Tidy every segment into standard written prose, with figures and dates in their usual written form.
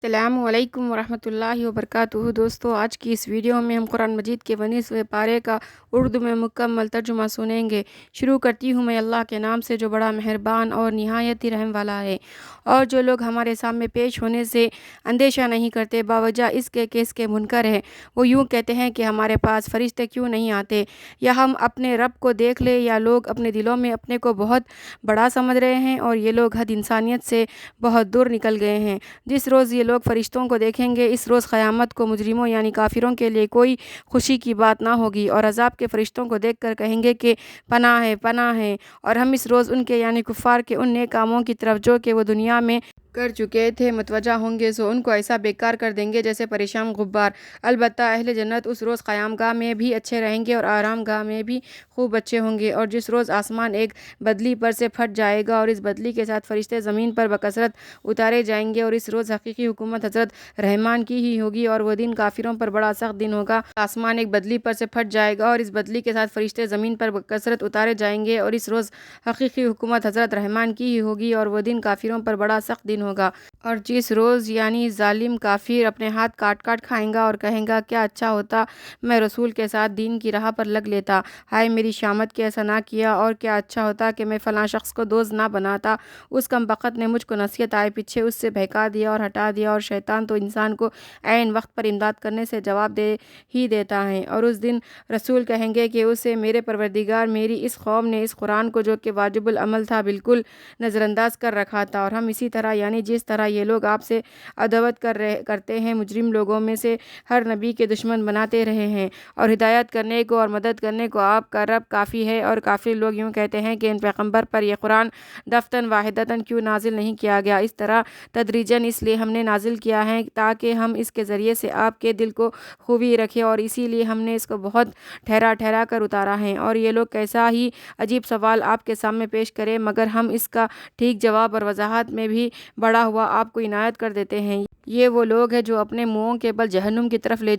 السلام علیکم ورحمۃ اللہ وبرکاتہ دوستو، آج کی اس ویڈیو میں ہم قرآن مجید کے 19ویں پارے کا اردو میں مکمل ترجمہ سنیں گے۔ شروع کرتی ہوں میں اللہ کے نام سے جو بڑا مہربان اور نہایت ہی رحم والا ہے۔ اور جو لوگ ہمارے سامنے پیش ہونے سے اندیشہ نہیں کرتے باوجہ اس کے کہ اس کے منکر ہیں، وہ یوں کہتے ہیں کہ ہمارے پاس فرشتے کیوں نہیں آتے، یا ہم اپنے رب کو دیکھ لیں، یا لوگ اپنے دلوں میں اپنے کو بہت بڑا سمجھ رہے ہیں اور یہ لوگ حد انسانیت سے بہت دور نکل گئے ہیں۔ جس روز یہ لوگ فرشتوں کو دیکھیں گے، اس روز قیامت کو مجرموں یعنی کافروں کے لیے کوئی خوشی کی بات نہ ہوگی، اور عذاب کے فرشتوں کو دیکھ کر کہیں گے کہ پناہ ہے، پناہ ہے۔ اور ہم اس روز ان کے یعنی کفار کے ان نیک کاموں کی طرف جو کہ وہ دنیا میں کر چکے تھے متوجہ ہوں گے، سو ان کو ایسا بیکار کر دیں گے جیسے پریشان غبار۔ البتہ اہل جنت اس روز قیام گاہ میں بھی اچھے رہیں گے اور آرام گاہ میں بھی خوب اچھے ہوں گے۔ اور جس روز آسمان ایک بدلی پر سے پھٹ جائے گا اور اس بدلی کے ساتھ فرشتے زمین پر بکثرت اتارے جائیں گے، اور اس روز حقیقی حکومت حضرت رحمان کی ہی ہوگی، اور وہ دن کافروں پر بڑا سخت دن ہوگا۔ آسمان ایک بدلی پر سے پھٹ جائے گا اور اس بدلی کے ساتھ فرشتے زمین پر بکثرت اتارے جائیں گے، اور اس روز حقیقی حکومت حضرت رحمان کی ہی ہوگی، اور وہ دن کافروں پر بڑا سخت دن ہوگا۔ اور جس روز یعنی ظالم کافر اپنے ہاتھ کاٹ کاٹ کھائیں گا اور کہیں گا کیا اچھا ہوتا میں رسول کے ساتھ دین کی راہ پر لگ لیتا، ہائے میری شامت کی ایسا نہ کیا، اور کیا اچھا ہوتا کہ میں فلاں شخص کو دوست نہ بناتا، اس کمبخت نے مجھ کو نصیحت آئے پیچھے اس سے بہکا دیا اور ہٹا دیا، اور شیطان تو انسان کو عین وقت پر امداد کرنے سے جواب دے ہی دیتا ہے۔ اور اس دن رسول کہیں گے کہ اسے میرے پروردگار، میری اس قوم نے اس قرآن کو جو کہ واجب العمل تھا بالکل نظر انداز کر رکھا تھا، اور ہم اسی طرح یعنی جس طرح یہ لوگ آپ سے عداوت کرتے ہیں مجرم لوگوں میں سے ہر نبی کے دشمن بناتے رہے ہیں، اور ہدایت کرنے کو اور مدد کرنے کو آپ کا رب کافی ہے۔ اور کافر لوگ یوں کہتے ہیں کہ ان پیغمبر پر یہ قرآن دفتن واحدتاً کیوں نازل نہیں کیا گیا، اس طرح تدریجاً اس لیے ہم نے نازل کیا ہے تاکہ ہم اس کے ذریعے سے آپ کے دل کو خوبی رکھیں، اور اسی لیے ہم نے اس کو بہت ٹھہرا ٹھہرا کر اتارا ہے۔ اور یہ لوگ کیسا ہی عجیب سوال آپ کے سامنے پیش کریں، مگر ہم اس کا ٹھیک جواب اور وضاحت میں بھی بڑا ہوا آپ کو عنایت کر دیتے ہیں۔ یہ وہ لوگ ہیں جو اپنے منہوں کے بل جہنم کی طرف لے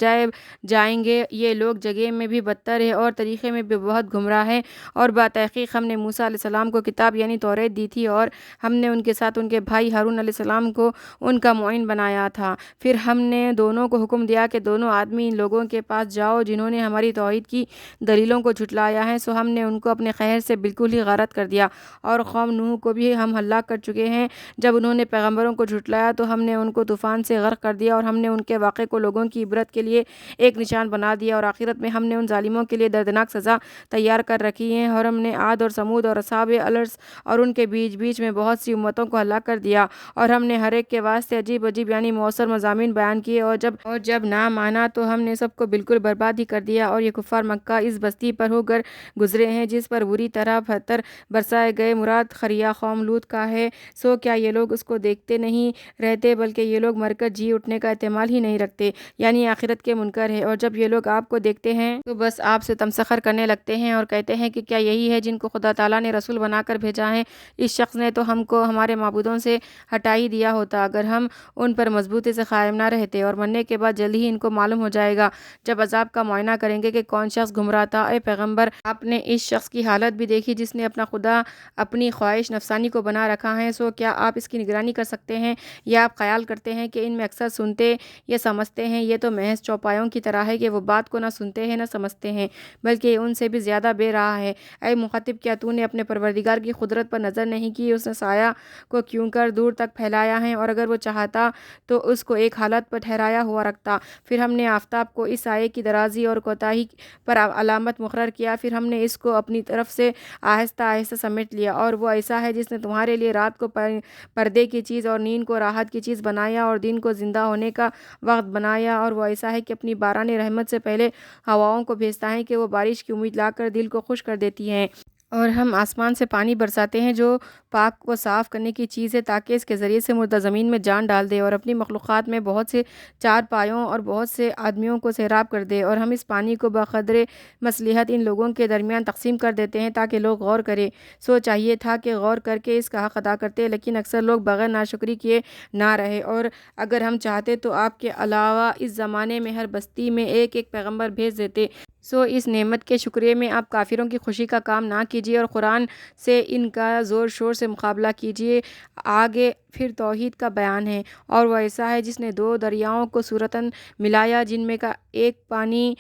جائیں گے۔ یہ لوگ جگہ میں بھی بدتر ہے اور طریقے میں بھی بہت گمراہ ہے۔ اور بتحقیق ہم نے موسیٰ علیہ السلام کو کتاب یعنی توریت دی تھی، اور ہم نے ان کے ساتھ ان کے بھائی ہارون علیہ السلام کو ان کا معین بنایا تھا۔ پھر ہم نے دونوں کو حکم دیا کہ دونوں آدمی ان لوگوں کے پاس جاؤ جنہوں نے ہماری توحید کی دلیلوں کو جھٹلایا ہے، سو ہم نے ان کو اپنے قہر سے بالکل ہی غارت کر دیا۔ اور قوم نوح کو بھی ہم ہلاک کر چکے ہیں، جب انہوں نے پیغمبروں کو جھٹلایا تو ہم نے ان کو طوفان سے غرق کر دیا، اور ہم نے ان کے واقعے کو لوگوں کی عبرت کے لیے ایک نشان بنا دیا، اور آخرت میں ہم نے ان ظالموں کے لیے دردناک سزا تیار کر رکھی ہے۔ اور ہم نے عاد اور ثمود اور اصحاب الرس اور ان کے بیچ میں بہت سی امتوں کو ہلاک کر دیا، اور ہم نے ہر ایک کے واسطے عجیب عجیب یعنی مؤثر مضامین بیان کیے، اور جب نہ مانا تو ہم نے سب کو بالکل برباد ہی کر دیا۔ اور یہ کفار مکہ اس بستی پر ہو کر گزرے ہیں جس پر بری طرح پتھر برسائے گئے، مراد قریہ قوم لوط کا ہے، سو کیا یہ لوگ اس کو دیکھتے نہیں رہتے، بلکہ یہ لوگ مر کر جی اٹھنے کا احتمال ہی نہیں رکھتے، یعنی آخرت کے منکر ہے۔ اور جب یہ لوگ آپ کو دیکھتے ہیں تو بس آپ سے تمسخر کرنے لگتے ہیں اور کہتے ہیں کہ کیا یہی ہے جن کو خدا تعالیٰ نے رسول بنا کر بھیجا ہے، اس شخص نے تو ہم کو ہمارے معبودوں سے ہٹا ہی دیا ہوتا اگر ہم ان پر مضبوطی سے قائم نہ رہتے، اور مرنے کے بعد جلد ہی ان کو معلوم ہو جائے گا جب عذاب کا معائنہ کریں گے کہ کون شخص گمراہ تھا۔ اے پیغمبر، آپ نے اس شخص کی حالت بھی دیکھی جس نے اپنا خدا اپنی خواہش نفسانی کو بنا رکھا ہے، سو کیا آپ اس کی نگرانی کر سکتے ہیں، یا آپ خیال کرتے ہیں کہ ان میں اکثر سنتے یا سمجھتے ہیں؟ یہ تو محض چوپایوں کی طرح ہے کہ وہ بات کو نہ سنتے ہیں نہ سمجھتے ہیں، بلکہ ان سے بھی زیادہ بے راہ ہے۔ اے مخاطب، کیا تو نے اپنے پروردگار کی قدرت پر نظر نہیں کی؟ اس نے سایہ کو کیوں کر دور تک پھیلایا ہے، اور اگر وہ چاہتا تو اس کو ایک حالت پر ٹھہرایا ہوا رکھتا۔ پھر ہم نے آفتاب کو اس سائے کی درازی اور کوتاہی پر علامت مقرر کیا، پھر ہم نے اس کو اپنی طرف سے آہستہ آہستہ سمیٹ لیا، اور وہ ایسا ہے جس نے تمہارے لیے رات کو پردے کی چیز اور نیند کو راحت کی چیز بنایا، اور دن کو زندہ ہونے کا وقت بنایا، اور وہ ایسا ہے کہ اپنی باران رحمت سے پہلے ہواؤں کو بھیجتا ہے کہ وہ بارش کی امید لا کر دل کو خوش کر دیتی ہیں۔ اور ہم آسمان سے پانی برساتے ہیں جو پاک کو صاف کرنے کی چیز ہے تاکہ اس کے ذریعے سے مردہ زمین میں جان ڈال دے، اور اپنی مخلوقات میں بہت سے چار پایوں اور بہت سے آدمیوں کو سیراب کر دے، اور ہم اس پانی کو بقدر مصلحت ان لوگوں کے درمیان تقسیم کر دیتے ہیں تاکہ لوگ غور کریں، سو چاہیے تھا کہ غور کر کے اس کا حق ادا کرتے، لیکن اکثر لوگ بغیر ناشکری کیے نہ رہے۔ اور اگر ہم چاہتے تو آپ کے علاوہ اس زمانے میں ہر بستی میں ایک ایک پیغمبر بھیج دیتے، اس نعمت کے شکریہ میں آپ کافروں کی خوشی کا کام نہ کیجیے اور قرآن سے ان کا زور شور سے مقابلہ کیجیے۔ آگے پھر توحید کا بیان ہے، اور وہ ایسا ہے جس نے دو دریاؤں کو صورتاً ملایا، جن میں کا ایک پانی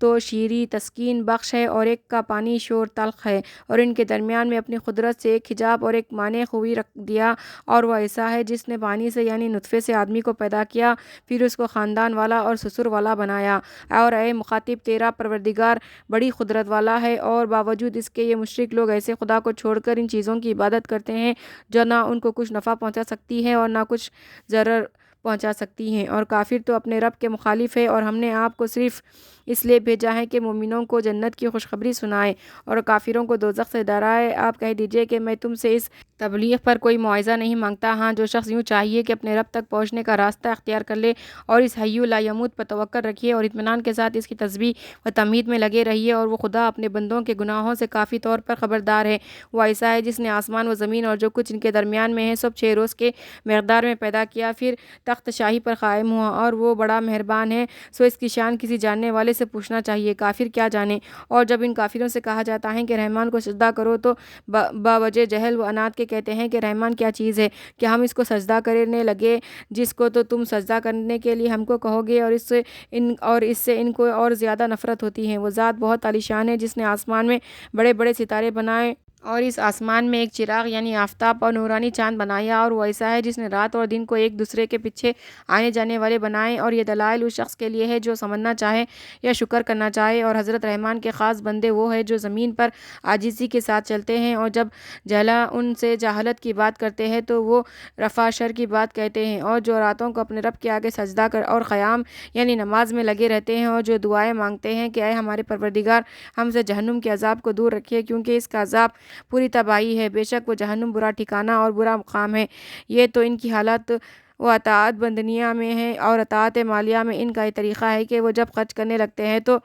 تو شیریں تسکین بخش ہے اور ایک کا پانی شور تلخ ہے، اور ان کے درمیان میں اپنی قدرت سے ایک حجاب اور ایک مانع خوی رکھ دیا۔ اور وہ ایسا ہے جس نے پانی سے یعنی نطفے سے آدمی کو پیدا کیا، پھر اس کو خاندان والا اور سسر والا بنایا۔ اور اے مخاطب، تیرا پروردگار بڑی قدرت والا ہے، اور باوجود اس کے یہ مشرک لوگ ایسے خدا کو چھوڑ کر ان چیزوں کی عبادت کرتے ہیں جو نہ ان کو کچھ نفع پہنچا سکتی ہے اور نہ کچھ ضرر پہنچا سکتی ہیں۔ اور کافر تو اپنے رب کے مخالف ہے، اور ہم نے آپ کو صرف اس لیے بھیجا ہے کہ مومنوں کو جنت کی خوشخبری سنائے اور کافروں کو دوزخ سے ڈرائے۔ آپ کہہ دیجئے کہ میں تم سے اس تبلیغ پر کوئی معاوضہ نہیں مانگتا۔ ہاں، جو شخص یوں چاہیے کہ اپنے رب تک پہنچنے کا راستہ اختیار کر لے، اور اس حی لا یموت پر توکل رکھیے اور اطمینان کے ساتھ اس کی تسبیح و تحمید میں لگے رہیے، اور وہ خدا اپنے بندوں کے گناہوں سے کافی طور پر خبردار ہے۔ وہ ایسا ہے جس نے آسمان و زمین اور جو کچھ ان کے درمیان میں ہے سب 6 روز کے مقدار میں پیدا کیا، پھر تخت شاہی پر قائم ہوا، اور وہ بڑا مہربان ہے۔ اس کی شان کسی جاننے والے سے پوچھنا چاہیے، کافر کیا جانے۔ اور جب ان کافروں سے کہا جاتا ہے کہ رحمان کو سجدہ کرو تو باوجہ جہل و عناد کے کہتے ہیں کہ رحمان کیا چیز ہے کہ ہم اس کو سجدہ کرنے لگے، جس کو تو تم سجدہ کرنے کے لیے ہم کو کہو گے، اور اس سے ان کو اور زیادہ نفرت ہوتی ہے۔ وہ ذات بہت عالی شان ہے جس نے آسمان میں بڑے بڑے ستارے بنائے اور اس آسمان میں ایک چراغ یعنی آفتاب اور نورانی چاند بنایا، اور وہ ایسا ہے جس نے رات اور دن کو ایک دوسرے کے پیچھے آنے جانے والے بنائے، اور یہ دلائل اس شخص کے لیے ہے جو سمجھنا چاہے یا شکر کرنا چاہے۔ اور حضرت رحمان کے خاص بندے وہ ہے جو زمین پر عاجزی کے ساتھ چلتے ہیں، اور جب جہلا ان سے جہالت کی بات کرتے ہیں تو وہ رفع شر کی بات کہتے ہیں، اور جو راتوں کو اپنے رب کے آگے سجدہ کر اور قیام یعنی نماز میں لگے رہتے ہیں، اور جو دعائیں مانگتے ہیں کہ اے ہمارے پروردگار ہم سے جہنم کے عذاب کو دور رکھیے، کیونکہ اس کا عذاب پوری تباہی ہے، بے شک وہ جہنم برا ٹھکانہ اور برا مقام ہے۔ یہ تو ان کی حالت و اطاعت بندنیہ میں ہے، اور اطاعت مالیہ میں ان کا یہ طریقہ ہے کہ وہ جب خرچ کرنے لگتے ہیں تو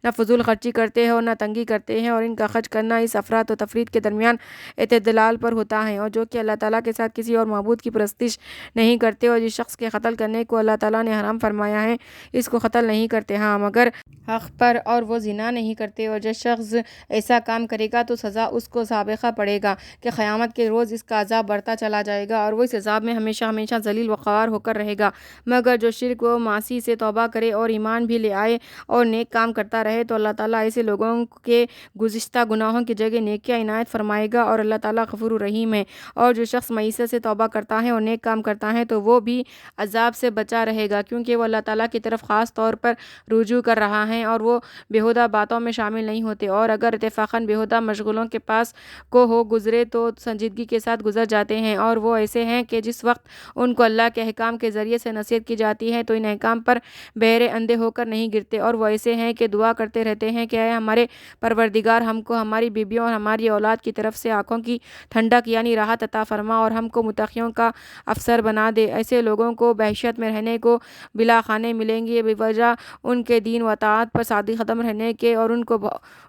نہ فضول خرچی کرتے ہیں اور نہ تنگی کرتے ہیں، اور ان کا خرچ کرنا اس افراط و تفریط کے درمیان اعتدال پر ہوتا ہے، اور جو کہ اللہ تعالیٰ کے ساتھ کسی اور معبود کی پرستش نہیں کرتے، اور جس شخص کے قتل کرنے کو اللہ تعالیٰ نے حرام فرمایا ہے اس کو قتل نہیں کرتے، ہاں مگر حق پر، اور وہ زنا نہیں کرتے، اور جس شخص ایسا کام کرے گا تو سزا اس کو سابقہ پڑے گا کہ قیامت کے روز اس کا عذاب بڑھتا چلا جائے گا، اور وہ اس عذاب میں ہمیشہ ہمیشہ ذلیل وخوار ہو کر رہے گا۔ مگر جو شرک و معاصی سے توبہ کرے اور ایمان بھی لے آئے اور نیک کام کرتا رہے تو اللہ تعالیٰ ایسے لوگوں کے گزشتہ گناہوں کی جگہ نیکیاں عنایت فرمائے گا، اور اللہ تعالیٰ غفور الرحیم ہے۔ اور جو شخص معصیت سے توبہ کرتا ہے اور نیک کام کرتا ہے تو وہ بھی عذاب سے بچا رہے گا، کیونکہ وہ اللہ تعالیٰ کی طرف خاص طور پر رجوع کر رہا ہے، اور وہ بیہودہ باتوں میں شامل نہیں ہوتے، اور اگر اتفاقاً بیہودہ مشغولوں کے پاس کو ہو گزرے تو سنجیدگی کے ساتھ گزر جاتے ہیں، اور وہ ایسے ہیں کہ جس وقت ان کو اللہ کے احکام کے ذریعے سے نصیحت کی جاتی ہے تو ان احکام پر بہرے اندھے ہو کر نہیں گرتے، اور وہ ایسے ہیں کہ دعا کرتے رہتے ہیں کہ اے ہمارے پروردگار ہم کو ہماری بیویوں اور ہماری اولاد کی طرف سے آنکھوں کی ٹھنڈک یعنی راحت عطا فرما، اور ہم کو متقیوں کا افسر بنا دے۔ ایسے لوگوں کو بہشت میں رہنے کو بلا خانے ملیں گے بوجہ ان کے دین و اطاعت پر صادق قدم رہنے کے، اور ان کو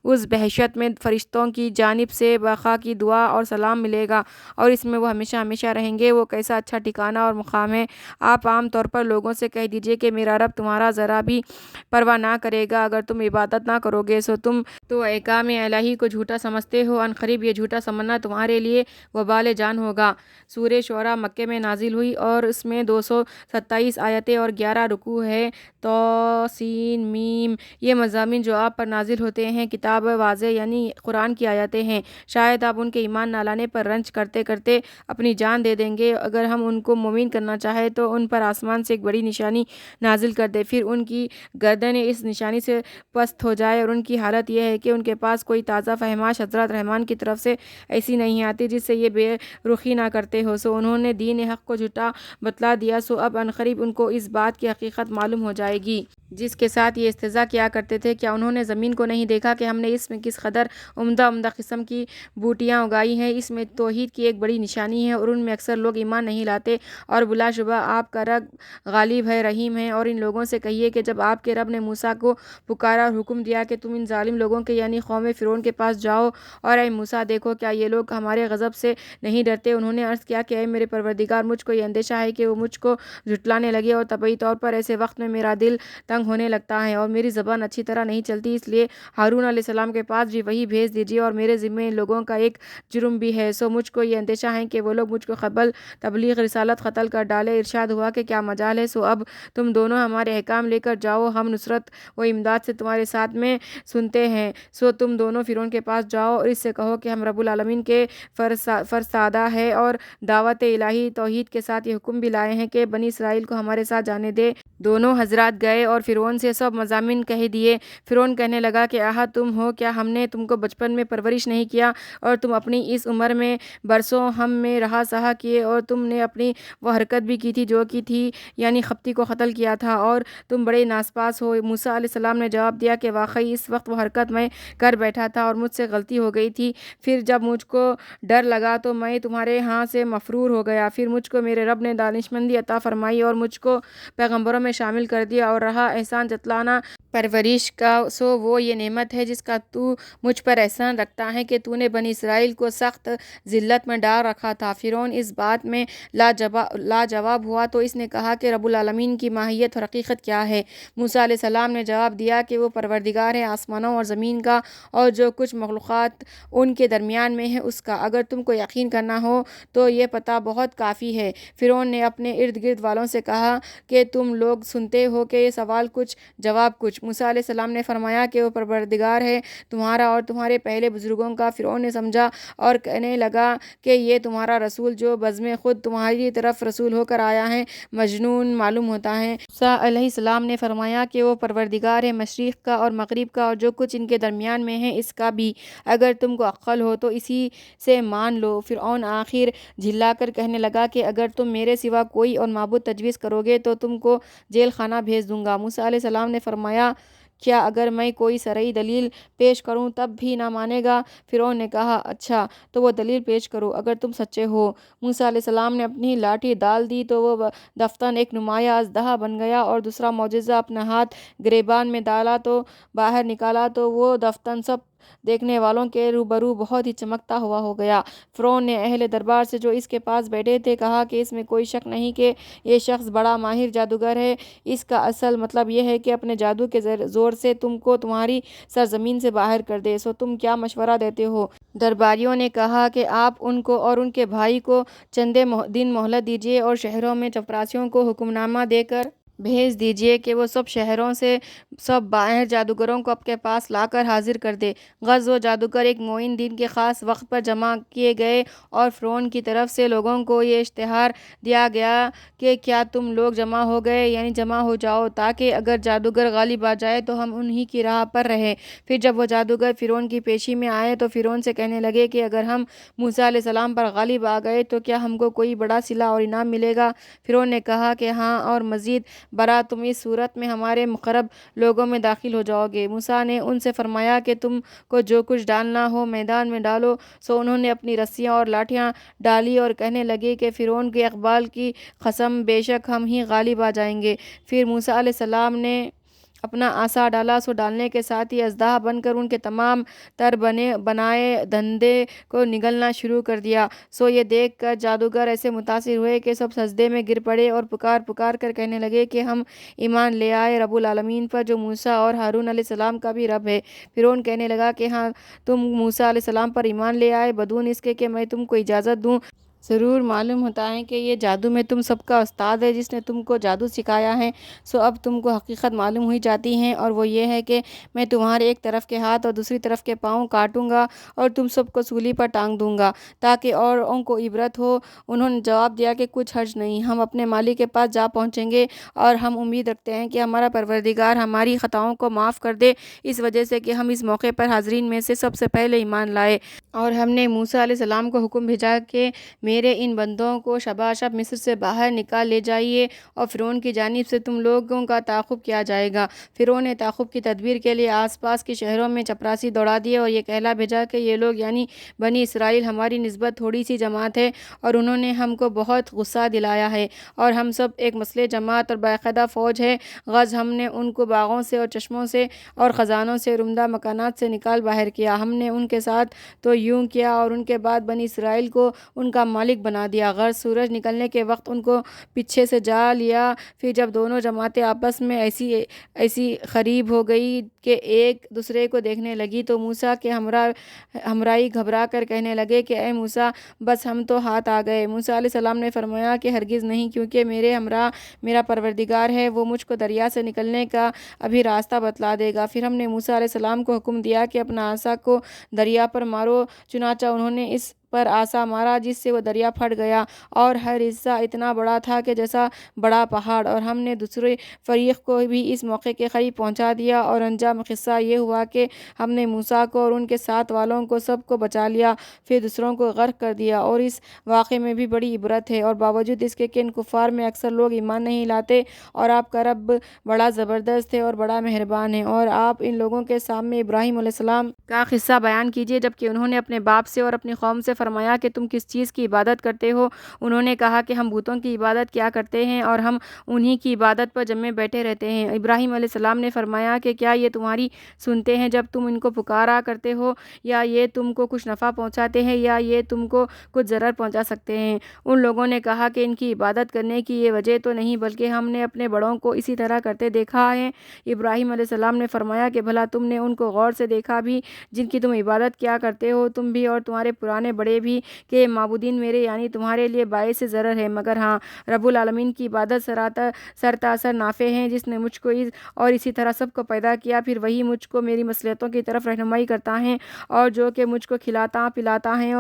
اس بہشت میں فرشتوں کی جانب سے بقا کی دعا اور سلام ملے گا، اور اس میں وہ ہمیشہ ہمیشہ رہیں گے۔ وہ کیسا اچھا ٹھکانہ اور مقام ہے۔ آپ عام طور پر لوگوں سے کہہ دیجئے کہ میرا رب تمہارا ذرا بھی پرواہ نہ کرے گا، اگر تم عبادت نہ کرو گے سو تم تو احکام الہی کو جھوٹا سمجھتے ہو، عن قریب یہ جھوٹا سمجھنا تمہارے لیے وبال جان ہوگا۔ سورہ شعراء مکے میں نازل ہوئی اور اس میں 227 آیتیں اور 11 رکوع ہے۔ طاسین میم، یہ مضامین جو آپ پر نازل ہوتے ہیں کتاب واضح یعنی قرآن کی آیتیں ہیں، شاید آپ ان کے ایمان نہ لانے پر رنج کرتے کرتے اپنی جان دے دیں گے، اگر ہم ان کو مومن کرنا چاہے تو ان پر آسمان سے ایک بڑی نشانی نازل کر دے، پھر ان کی گردنیں اس نشانی سے پست ہو جائے، اور ان کی حالت یہ ہے کہ ان کے پاس کوئی تازہ فہماش حضرت رحمان کی طرف سے ایسی نہیں آتی جس سے یہ بے رخی نہ کرتے ہو، سو انہوں نے دین حق کو جھوٹا بتلا دیا، سو اب عنقریب ان کو اس بات کی حقیقت معلوم ہو جائے گی جس کے ساتھ یہ استہزاء کیا کرتے تھے۔ کیا انہوں نے زمین کو نہیں دیکھا کہ ہم نے اس میں کس قدر عمدہ عمدہ قسم کی بوٹیاں اگائی ہیں؟ اس میں توحید کی ایک بڑی نشانی ہے، اور ان میں اکثر لوگ ایمان نہیں لاتے، اور بلا شبہ آپ کا رب غالب ہے، رحیم ہے۔ اور ان لوگوں سے کہیے کہ جب آپ کے رب نے موسیٰ کو پکارا اور حکم دیا کہ تم ان ظالم لوگوں کے یعنی قوم فرعون کے پاس جاؤ اور اے موسیٰ دیکھو کیا یہ لوگ ہمارے غضب سے نہیں ڈرتے، انہوں نے عرض کیا کہ اے میرے پروردگار مجھ کو یہ اندیشہ ہے کہ وہ مجھ کو جھٹلانے لگے، اور طبعی طور پر ایسے وقت میں میرا دل تنگ ہونے لگتا ہے اور میری زبان اچھی طرح نہیں چلتی، اس لیے ہارون علیہ السلام کے پاس بھی وہی بھیج دیجیے، اور میرے ذمہ ان لوگوں کا ایک جرم بھی ہے، سو مجھ کو یہ اندیشہ ہے کہ وہ لوگ مجھ کو قبل تبلیغ رسالت قتل کر ڈالے۔ ارشاد ہوا کہ کیا مجال ہے، سو اب تم دونوں ہمارے احکام لے کر جاؤ، ہم نصرت و امداد سے تمہارے ساتھ میں سنتے ہیں۔ سو تم دونوں فرعون کے پاس جاؤ اور اس سے کہو کہ ہم رب العالمین کے فرستادہ ہے اور دعوت الہی توحید کے ساتھ یہ حکم بھی لائے ہیں کہ بنی اسرائیل کو ہمارے ساتھ جانے دے۔ دونوں حضرات گئے اور فرعون سے سب مضامین کہہ دیے۔ فرعون کہنے لگا کہ آہا تم ہو کیا، ہم نے تم کو بچپن میں پرورش نہیں کیا اور تم اپنی اس عمر میں برسوں ہم میں رہا سہا کیے، اور تم نے اپنی وہ حرکت بھی کی تھی جو کی تھی، یعنی خپتی کو قتل کیا تھا، اور تم بڑے ناسپاس ہو۔ موسیٰ علیہ السلام نے جواب دیا کہ واقعی اس وقت وہ حرکت میں کر بیٹھا تھا اور مجھ سے غلطی ہو گئی تھی، پھر جب مجھ کو ڈر لگا تو میں تمہارے ہاں سے مفرور ہو گیا، پھر مجھ کو میرے رب نے دانشمندی عطا فرمائی اور مجھ کو پیغمبروں میں شامل کر دیا اور رہا احسان جتلانا پرورش کا، سو وہ یہ نعمت ہے جس کا تو مجھ پر احسان رکھتا ہے کہ تو نے بنی اسرائیل کو سخت ذلت میں ڈال رکھا تھا۔ فرعون اس بات میں لاجواب ہوا تو اس نے کہا کہ رب العالمین کی ماہیت اور حقیقت کیا ہے؟ موسیٰ علیہ السلام نے جواب دیا کہ وہ پروردگار ہے آسمانوں اور زمین کا اور جو کچھ مخلوقات ان کے درمیان میں ہے اس کا، اگر تم کو یقین کرنا ہو تو یہ پتہ بہت کافی ہے۔ فرعون نے اپنے ارد گرد والوں سے کہا کہ تم لوگ سنتے ہو کہ یہ سوال کچھ جواب کچھ۔ موسیٰ علیہ السلام نے فرمایا کہ وہ پروردگار ہے تمہارا اور تمہارے پہلے بزرگوں کا۔ فرعون نے سمجھا اور کہنے لگا کہ یہ تمہارا رسول جو بزم خود تمہاری طرف رسول ہو کر آیا ہے مجنون معلوم ہوتا ہے۔ موسیٰ علیہ السلام نے فرمایا کہ وہ پروردگار ہے مشرق کا اور مغرب کا اور جو کچھ ان کے درمیان میں ہے اس کا بھی، اگر تم کو عقل ہو تو اسی سے مان لو۔ فرعون آخر جھلا کر کہنے لگا کہ اگر تم میرے سوا کوئی اور معبود تجویز کرو گے تو تم کو جیل خانہ بھیج دوں گا۔ موسیٰ علیہ السلام نے فرمایا کیا اگر میں کوئی شرعی دلیل پیش کروں تب بھی نہ مانے گا؟ فرعون نے کہا اچھا تو وہ دلیل پیش کرو اگر تم سچے ہو۔ موسیٰ علیہ السلام نے اپنی لاٹھی ڈال دی تو وہ دفتن ایک نمایاں اژدہا بن گیا، اور دوسرا معجزہ اپنا ہاتھ گریبان میں ڈالا تو باہر نکالا تو وہ دفتن سب دیکھنے والوں کے روبرو بہت ہی چمکتا ہوا ہو گیا۔ فرعون نے اہل دربار سے جو اس کے پاس بیٹھے تھے کہا کہ اس میں کوئی شک نہیں کہ یہ شخص بڑا ماہر جادوگر ہے، اس کا اصل مطلب یہ ہے کہ اپنے جادو کے زور سے تم کو تمہاری سرزمین سے باہر کر دے، سو تم کیا مشورہ دیتے ہو؟ درباریوں نے کہا کہ آپ ان کو اور ان کے بھائی کو چند دن مہلت دیجیے اور شہروں میں چپراسیوں کو حکم نامہ دے کر بھیج دیجیے کہ وہ سب شہروں سے سب باہر جادوگروں کو اپنے پاس لا کر حاضر کر دے۔ غز و جادوگر ایک معین دن کے خاص وقت پر جمع کیے گئے اور فرعون کی طرف سے لوگوں کو یہ اشتہار دیا گیا کہ کیا تم لوگ جمع ہو گئے، یعنی جمع ہو جاؤ تاکہ اگر جادوگر غالب آ جائے تو ہم انہی کی راہ پر رہیں۔ پھر جب وہ جادوگر فرعون کی پیشی میں آئے تو فرعون سے کہنے لگے کہ اگر ہم موسیٰ علیہ السلام پر غالب آ گئے تو کیا ہم کو کوئی بڑا صلہ اور انعام ملے گا؟ فرعون نے کہا کہ ہاں، اور مزید برآں تم اس صورت میں ہمارے مقرب لوگوں میں داخل ہو جاؤ گے۔ موسیٰ نے ان سے فرمایا کہ تم کو جو کچھ ڈالنا ہو میدان میں ڈالو، سو انہوں نے اپنی رسیاں اور لاٹھیاں ڈالی اور کہنے لگے کہ فرعون کے اقبال کی قسم بے شک ہم ہی غالب آ جائیں گے۔ پھر موسیٰ علیہ السلام نے اپنا عصا ڈالا، سو ڈالنے کے ساتھ ہی اژدہا بن کر ان کے تمام تر بنائے دھندے کو نگلنا شروع کر دیا۔ سو یہ دیکھ کر جادوگر ایسے متاثر ہوئے کہ سب سجدے میں گر پڑے اور پکار کر کہنے لگے کہ ہم ایمان لے آئے رب العالمین پر جو موسیٰ اور ہارون علیہ السلام کا بھی رب ہے۔ فرعون کہنے لگا کہ ہاں تم موسیٰ علیہ السلام پر ایمان لے آئے بدون اس کے کہ میں تم کو اجازت دوں؟ ضرور معلوم ہوتا ہے کہ یہ جادو میں تم سب کا استاد ہے جس نے تم کو جادو سکھایا ہے، سو اب تم کو حقیقت معلوم ہوئی جاتی ہے، اور وہ یہ ہے کہ میں تمہارے ایک طرف کے ہاتھ اور دوسری طرف کے پاؤں کاٹوں گا اور تم سب کو سولی پر ٹانگ دوں گا تاکہ اوروں کو عبرت ہو۔ انہوں نے جواب دیا کہ کچھ حرج نہیں، ہم اپنے مالک کے پاس جا پہنچیں گے اور ہم امید رکھتے ہیں کہ ہمارا پروردگار ہماری خطاؤں کو معاف کر دے، اس وجہ سے کہ ہم اس موقع پر حاضرین میں سے سب سے پہلے ایمان لائے، اور ہم نے موسیٰ علیہ السلام کو حکم بھیجا کہ میرے ان بندوں کو شباشب مصر سے باہر نکال لے جائیے اور فرعون کی جانب سے تم لوگوں کا تعاقب کیا جائے گا۔ فرعون نے تعاقب کی تدبیر کے لیے آس پاس کے شہروں میں چپراسی دوڑا دیے اور یہ کہلا بھیجا کہ یہ لوگ یعنی بنی اسرائیل ہماری نسبت تھوڑی سی جماعت ہے اور انہوں نے ہم کو بہت غصہ دلایا ہے، اور ہم سب ایک مسلح جماعت اور باقاعدہ فوج ہے۔ غز ہم نے ان کو باغوں سے اور چشموں سے اور خزانوں سے اور عمدہ مکانات سے نکال باہر کیا، ہم نے ان کے ساتھ تو یوں کیا اور ان کے بعد بنی اسرائیل کو ان کا مالک مالک بنا دیا۔ غرض سورج نکلنے کے وقت ان کو پیچھے سے جا لیا۔ پھر جب دونوں جماعتیں آپس میں ایسی قریب ہو گئی کہ ایک دوسرے کو دیکھنے لگی تو موسیٰ کے ہمراہی گھبرا کر کہنے لگے کہ اے موسیٰ، بس ہم تو ہاتھ آ گئے۔ موسیٰ علیہ السلام نے فرمایا کہ ہرگز نہیں، کیونکہ میرے ہمراہ میرا پروردگار ہے، وہ مجھ کو دریا سے نکلنے کا ابھی راستہ بتلا دے گا۔ پھر ہم نے موسیٰ علیہ السلام کو حکم دیا کہ اپنا عصا کو دریا پر مارو، چنانچہ انہوں نے اس پر عصا مارا جس سے وہ دریا پھٹ گیا اور ہر حصہ اتنا بڑا تھا کہ جیسا بڑا پہاڑ، اور ہم نے دوسرے فریق کو بھی اس موقع کے قریب پہنچا دیا، اور انجام قصہ یہ ہوا کہ ہم نے موسیٰ کو اور ان کے ساتھ والوں کو سب کو بچا لیا، پھر دوسروں کو غرق کر دیا۔ اور اس واقعے میں بھی بڑی عبرت ہے، اور باوجود اس کے کہ ان کفار میں اکثر لوگ ایمان نہیں لاتے، اور آپ کا رب بڑا زبردست ہے اور بڑا مہربان ہے۔ اور آپ ان لوگوں کے سامنے ابراہیم علیہ السلام کا قصہ بیان کیجئے جبکہ انہوں نے اپنے باپ سے اور اپنی قوم سے فرمایا کہ تم کس چیز کی عبادت کرتے ہو؟ انہوں نے کہا کہ ہم بتوں کی عبادت کیا کرتے ہیں اور ہم انہی کی عبادت پر جمے بیٹھے رہتے ہیں۔ ابراہیم علیہ السلام نے فرمایا کہ کیا یہ تمہاری سنتے ہیں جب تم ان کو پکارا کرتے ہو، یا یہ تم کو کچھ نفع پہنچاتے ہیں یا یہ تم کو کچھ ضرر پہنچا سکتے ہیں؟ ان لوگوں نے کہا کہ ان کی عبادت کرنے کی یہ وجہ تو نہیں، بلکہ ہم نے اپنے بڑوں کو اسی طرح کرتے دیکھا ہے۔ ابراہیم علیہ السلام نے فرمایا کہ بھلا تم نے ان کو غور سے دیکھا بھی جن کی تم عبادت کیا کرتے ہو، تم بھی اور تمہارے پرانے بڑے بھی، کہ معبودین میرے یعنی تمہارے لیے باعث ضرر ہے، مگر ہاں رب العالمین کی عبادت سرتاسر نافع ہے، جس نے مجھ کو اور اسی طرح سب کو پیدا کیا، پھر وہی مجھ کو میری مصلحتوں کی طرف رہنمائی کرتا ہے، اور جو کہ مجھ کو کھلاتا پلاتا ہے،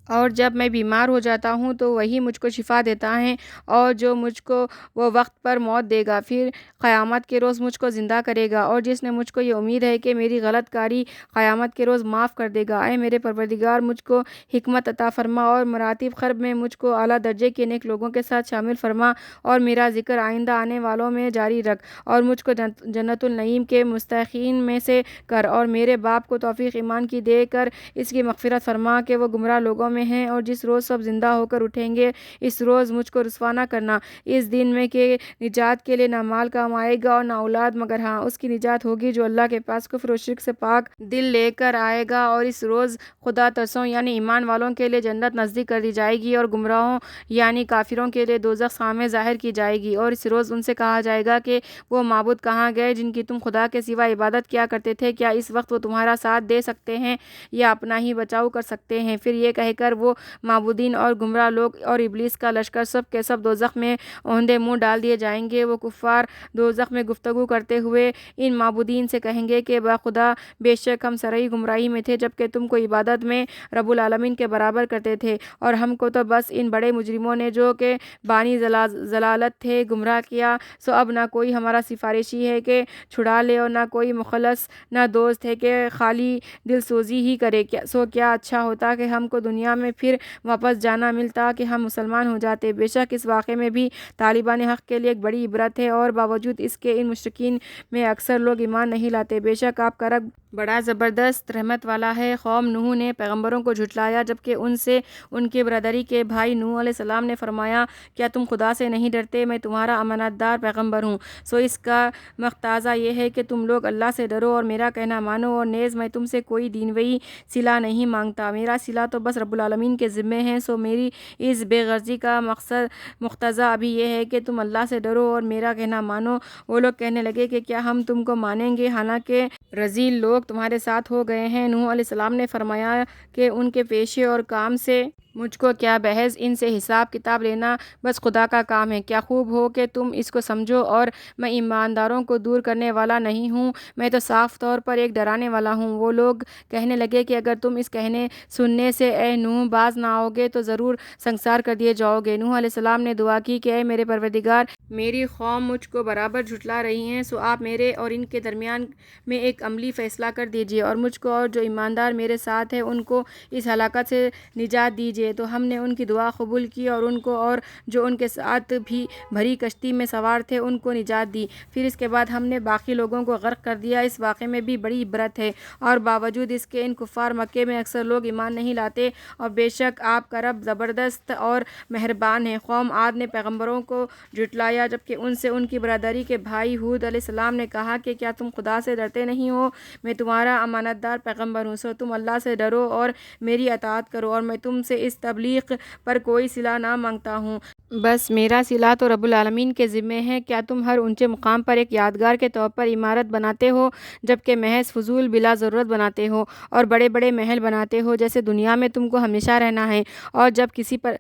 اور جب میں بیمار ہو جاتا ہوں تو وہی مجھ کو شفا دیتا ہے، اور جو مجھ کو وہ وقت پر موت دے گا، پھر قیامت کے روز مجھ کو زندہ کرے گا، اور جس نے مجھ کو یہ امید ہے کہ میری غلط کاری قیامت کے روز معاف کر دے گا۔ اے میرے پروردگار، مجھ کو حکمت عطا فرما اور مراتب قرب میں مجھ کو اعلیٰ درجے کے نیک لوگوں کے ساتھ شامل فرما، اور میرا ذکر آئندہ آنے والوں میں جاری رکھ، اور مجھ کو جنت النعیم کے مستحقین میں سے کر، اور میرے باپ کو توفیق ایمان کی دے کر اس کی مغفرت فرما کہ وہ گمراہ لوگوں میں ہیں، اور جس روز سب زندہ ہو کر اٹھیں گے اس روز مجھ کو رسوا نہ کرنا، اس دن میں کہ نجات کے لیے نہ مال کام آئے گا اور نہ اولاد، مگر ہاں اس کی نجات ہوگی جو اللہ کے پاس کفر و شرک سے پاک دل لے کر آئے گا، اور اس روز خدا ترسوں یعنی ایمان والوں کے لیے جنت نزدیک کر دی جائے گی، اور گمراہوں یعنی کافروں کے لیے دوزخ سامنے ظاہر کی جائے گی، اور اس روز ان سے کہا جائے گا کہ وہ معبود کہاں گئے جن کی تم خدا کے سوا عبادت کیا کرتے تھے؟ کیا اس وقت وہ تمہارا ساتھ دے سکتے ہیں یا اپنا ہی بچاؤ کر سکتے ہیں؟ پھر یہ کہہ کر وہ معبودین اور گمراہ لوگ اور ابلیس کا لشکر سب کے سب دوزخ میں اوندے منہ ڈال دیے جائیں گے۔ وہ کفار دوزخ میں گفتگو کرتے ہوئے ان معبودین سے کہیں گے کہ خدا بے شک ہم سرئی گمراہی میں تھے جبکہ تم کو عبادت میں رب العالمین کے برابر کرتے تھے، اور ہم کو تو بس ان بڑے مجرموں نے جو کہ بانی ضلالت تھے گمراہ کیا، سو اب نہ کوئی ہمارا سفارشی ہے کہ چھڑا لے، اور نہ کوئی مخلص، نہ دوست ہے کہ خالی دل سوزی ہی کرے، سو کیا اچھا ہوتا کہ ہم کو دنیا میں پھر واپس جانا ملتا کہ ہم مسلمان ہو جاتے۔ بے شک اس واقعے میں بھی طالبان حق کے لیے ایک بڑی عبرت ہے، اور باوجود اس کے ان مشرکین میں اکثر لوگ ایمان نہیں لاتے۔ بے شک آپ کا رب بڑا زبردست رحمت والا ہے۔ قوم نوح نے پیغمبروں کو جھٹلایا جبکہ ان سے ان کے برادری کے بھائی نوح علیہ السلام نے فرمایا کیا تم خدا سے نہیں ڈرتے؟ میں تمہارا امانت دار پیغمبر ہوں، سو اس کا مقتضا یہ ہے کہ تم لوگ اللہ سے ڈرو اور میرا کہنا مانو، اور نیز میں تم سے کوئی دینوی صلہ نہیں مانگتا، میرا صلہ تو بس رب العالمین کے ذمے ہے، سو میری اس بے غرضی کا مقتضا ابھی یہ ہے کہ تم اللہ سے ڈرو اور میرا کہنا مانو۔ وہ لوگ کہنے لگے کہ کیا ہم تم کو مانیں گے حالانکہ رذیل لوگ تمہارے ساتھ ہو گئے ہیں؟ نوح علیہ السلام نے فرمایا کہ ان کے پیشے اور کام سے مجھ کو کیا بحث، ان سے حساب کتاب لینا بس خدا کا کام ہے، کیا خوب ہو کہ تم اس کو سمجھو، اور میں ایمانداروں کو دور کرنے والا نہیں ہوں، میں تو صاف طور پر ایک ڈرانے والا ہوں۔ وہ لوگ کہنے لگے کہ اگر تم اس کہنے سننے سے اے نوح باز نہ آؤ گے تو ضرور سنگسار کر دیے جاؤ گے۔ نوح علیہ السلام نے دعا کی کہ اے میرے پروردگار، میری قوم مجھ کو برابر جھٹلا رہی ہیں، سو آپ میرے اور ان کے درمیان میں ایک عملی فیصلہ کر دیجیے، اور مجھ کو اور جو ایماندار میرے ساتھ ہیں ان کو اس ہلاکت سے نجات دیجیے۔ تو ہم نے ان کی دعا قبول کی اور ان کو اور جو ان کے ساتھ بھی بھری کشتی میں سوار تھے ان کو نجات دی، پھر اس کے بعد ہم نے باقی لوگوں کو غرق کر دیا۔ اس واقعے میں بھی بڑی عبرت ہے، اور باوجود اس کے ان کفار مکے میں اکثر لوگ ایمان نہیں لاتے، اور بے شک آپ کا رب زبردست اور مہربان ہے۔ قوم عاد نے پیغمبروں کو جھٹلایا جبکہ ان سے ان کی برادری کے بھائی ہود علیہ السلام نے کہا کہ کیا تم خدا سے ڈرتے نہیں ہو؟ میں تمہارا امانت دار پیغمبر ہوں، سو تم اللہ سے ڈرو اور میری اطاعت کرو، اور میں تم سے اس اس تبلیغ پر کوئی صلہ نہ مانگتا ہوں، بس میرا صلہ تو رب العالمین کے ذمے ہے۔ کیا تم ہر اونچے مقام پر ایک یادگار کے طور پر عمارت بناتے ہو جبکہ محض فضول بلا ضرورت بناتے ہو، اور بڑے بڑے محل بناتے ہو جیسے دنیا میں تم کو ہمیشہ رہنا ہے، اور جب کسی پر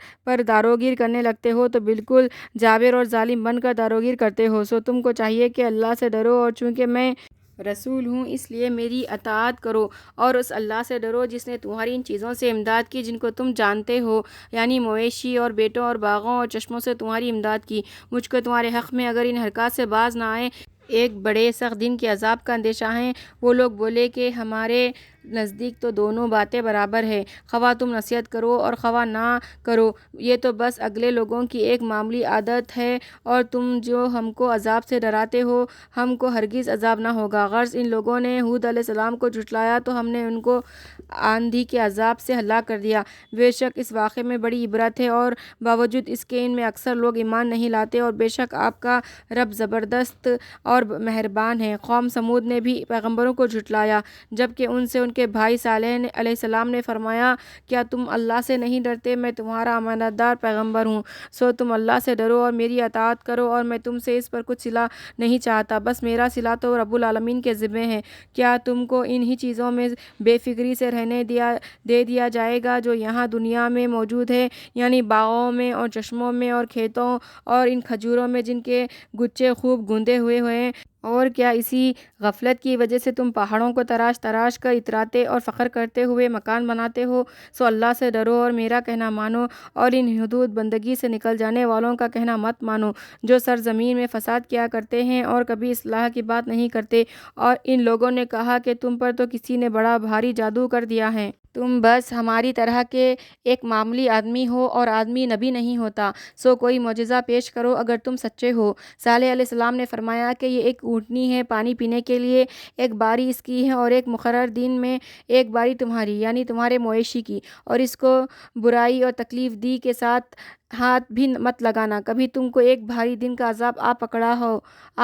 داروگیر کرنے لگتے ہو تو بالکل جابر اور ظالم بن کر داروگیر کرتے ہو؟ سو تم کو چاہیے کہ اللہ سے ڈرو، اور چونکہ میں رسول ہوں اس لیے میری اطاعت کرو، اور اس اللہ سے ڈرو جس نے تمہاری ان چیزوں سے امداد کی جن کو تم جانتے ہو، یعنی مویشی اور بیٹوں اور باغوں اور چشموں سے تمہاری امداد کی۔ مجھ کو تمہارے حق میں اگر ان حرکات سے باز نہ آئے ایک بڑے سخت دن کے عذاب کا اندیشہ ہے۔ وہ لوگ بولے کہ ہمارے نزدیک تو دونوں باتیں برابر ہے، خواہ تم نصیحت کرو اور خواہ نہ کرو، یہ تو بس اگلے لوگوں کی ایک معمولی عادت ہے، اور تم جو ہم کو عذاب سے ڈراتے ہو ہم کو ہرگز عذاب نہ ہوگا۔ غرض ان لوگوں نے ہود علیہ السلام کو جھٹلایا تو ہم نے ان کو آندھی کے عذاب سے ہلاک کر دیا۔ بے شک اس واقعے میں بڑی عبرت ہے، اور باوجود اس کے ان میں اکثر لوگ ایمان نہیں لاتے، اور بے شک آپ کا رب زبردست اور مہربان ہے۔ قوم سمود نے بھی پیغمبروں کو جھٹلایا جبکہ ان سے ان کے بھائی صالح علیہ السلام نے فرمایا، کیا تم اللہ سے نہیں ڈرتے؟ میں تمہارا امانت دار پیغمبر ہوں، سو تم اللہ سے ڈرو اور میری اطاعت کرو، اور میں تم سے اس پر کچھ صلہ نہیں چاہتا، بس میرا صلہ تو رب العالمین کے ذمے ہے۔ کیا تم کو انہی چیزوں میں بے فکری سے رہنے دے دیا جائے گا جو یہاں دنیا میں موجود ہے، یعنی باغوں میں اور چشموں میں اور کھیتوں اور ان کھجوروں میں جن کے گچھے خوب گندے ہوئے ہیں؟ اور کیا اسی غفلت کی وجہ سے تم پہاڑوں کو تراش تراش کر اتراتے اور فخر کرتے ہوئے مکان بناتے ہو؟ سو اللہ سے ڈرو اور میرا کہنا مانو، اور ان حدود بندگی سے نکل جانے والوں کا کہنا مت مانو جو سرزمین میں فساد کیا کرتے ہیں اور کبھی اصلاح کی بات نہیں کرتے۔ اور ان لوگوں نے کہا کہ تم پر تو کسی نے بڑا بھاری جادو کر دیا ہے، تم بس ہماری طرح کے ایک معمولی آدمی ہو، اور آدمی نبی نہیں ہوتا، سو کوئی معجزہ پیش کرو اگر تم سچے ہو۔ صالح علیہ السلام نے فرمایا کہ یہ ایک اونٹنی ہے پانی پینے کے لیے، ایک باری اس کی ہے اور ایک مقرر دن میں ایک باری تمہاری یعنی تمہارے مویشی کی، اور اس کو برائی اور تکلیف دی کے ساتھ ہاتھ بھی مت لگانا، کبھی تم کو ایک بھاری دن کا عذاب آ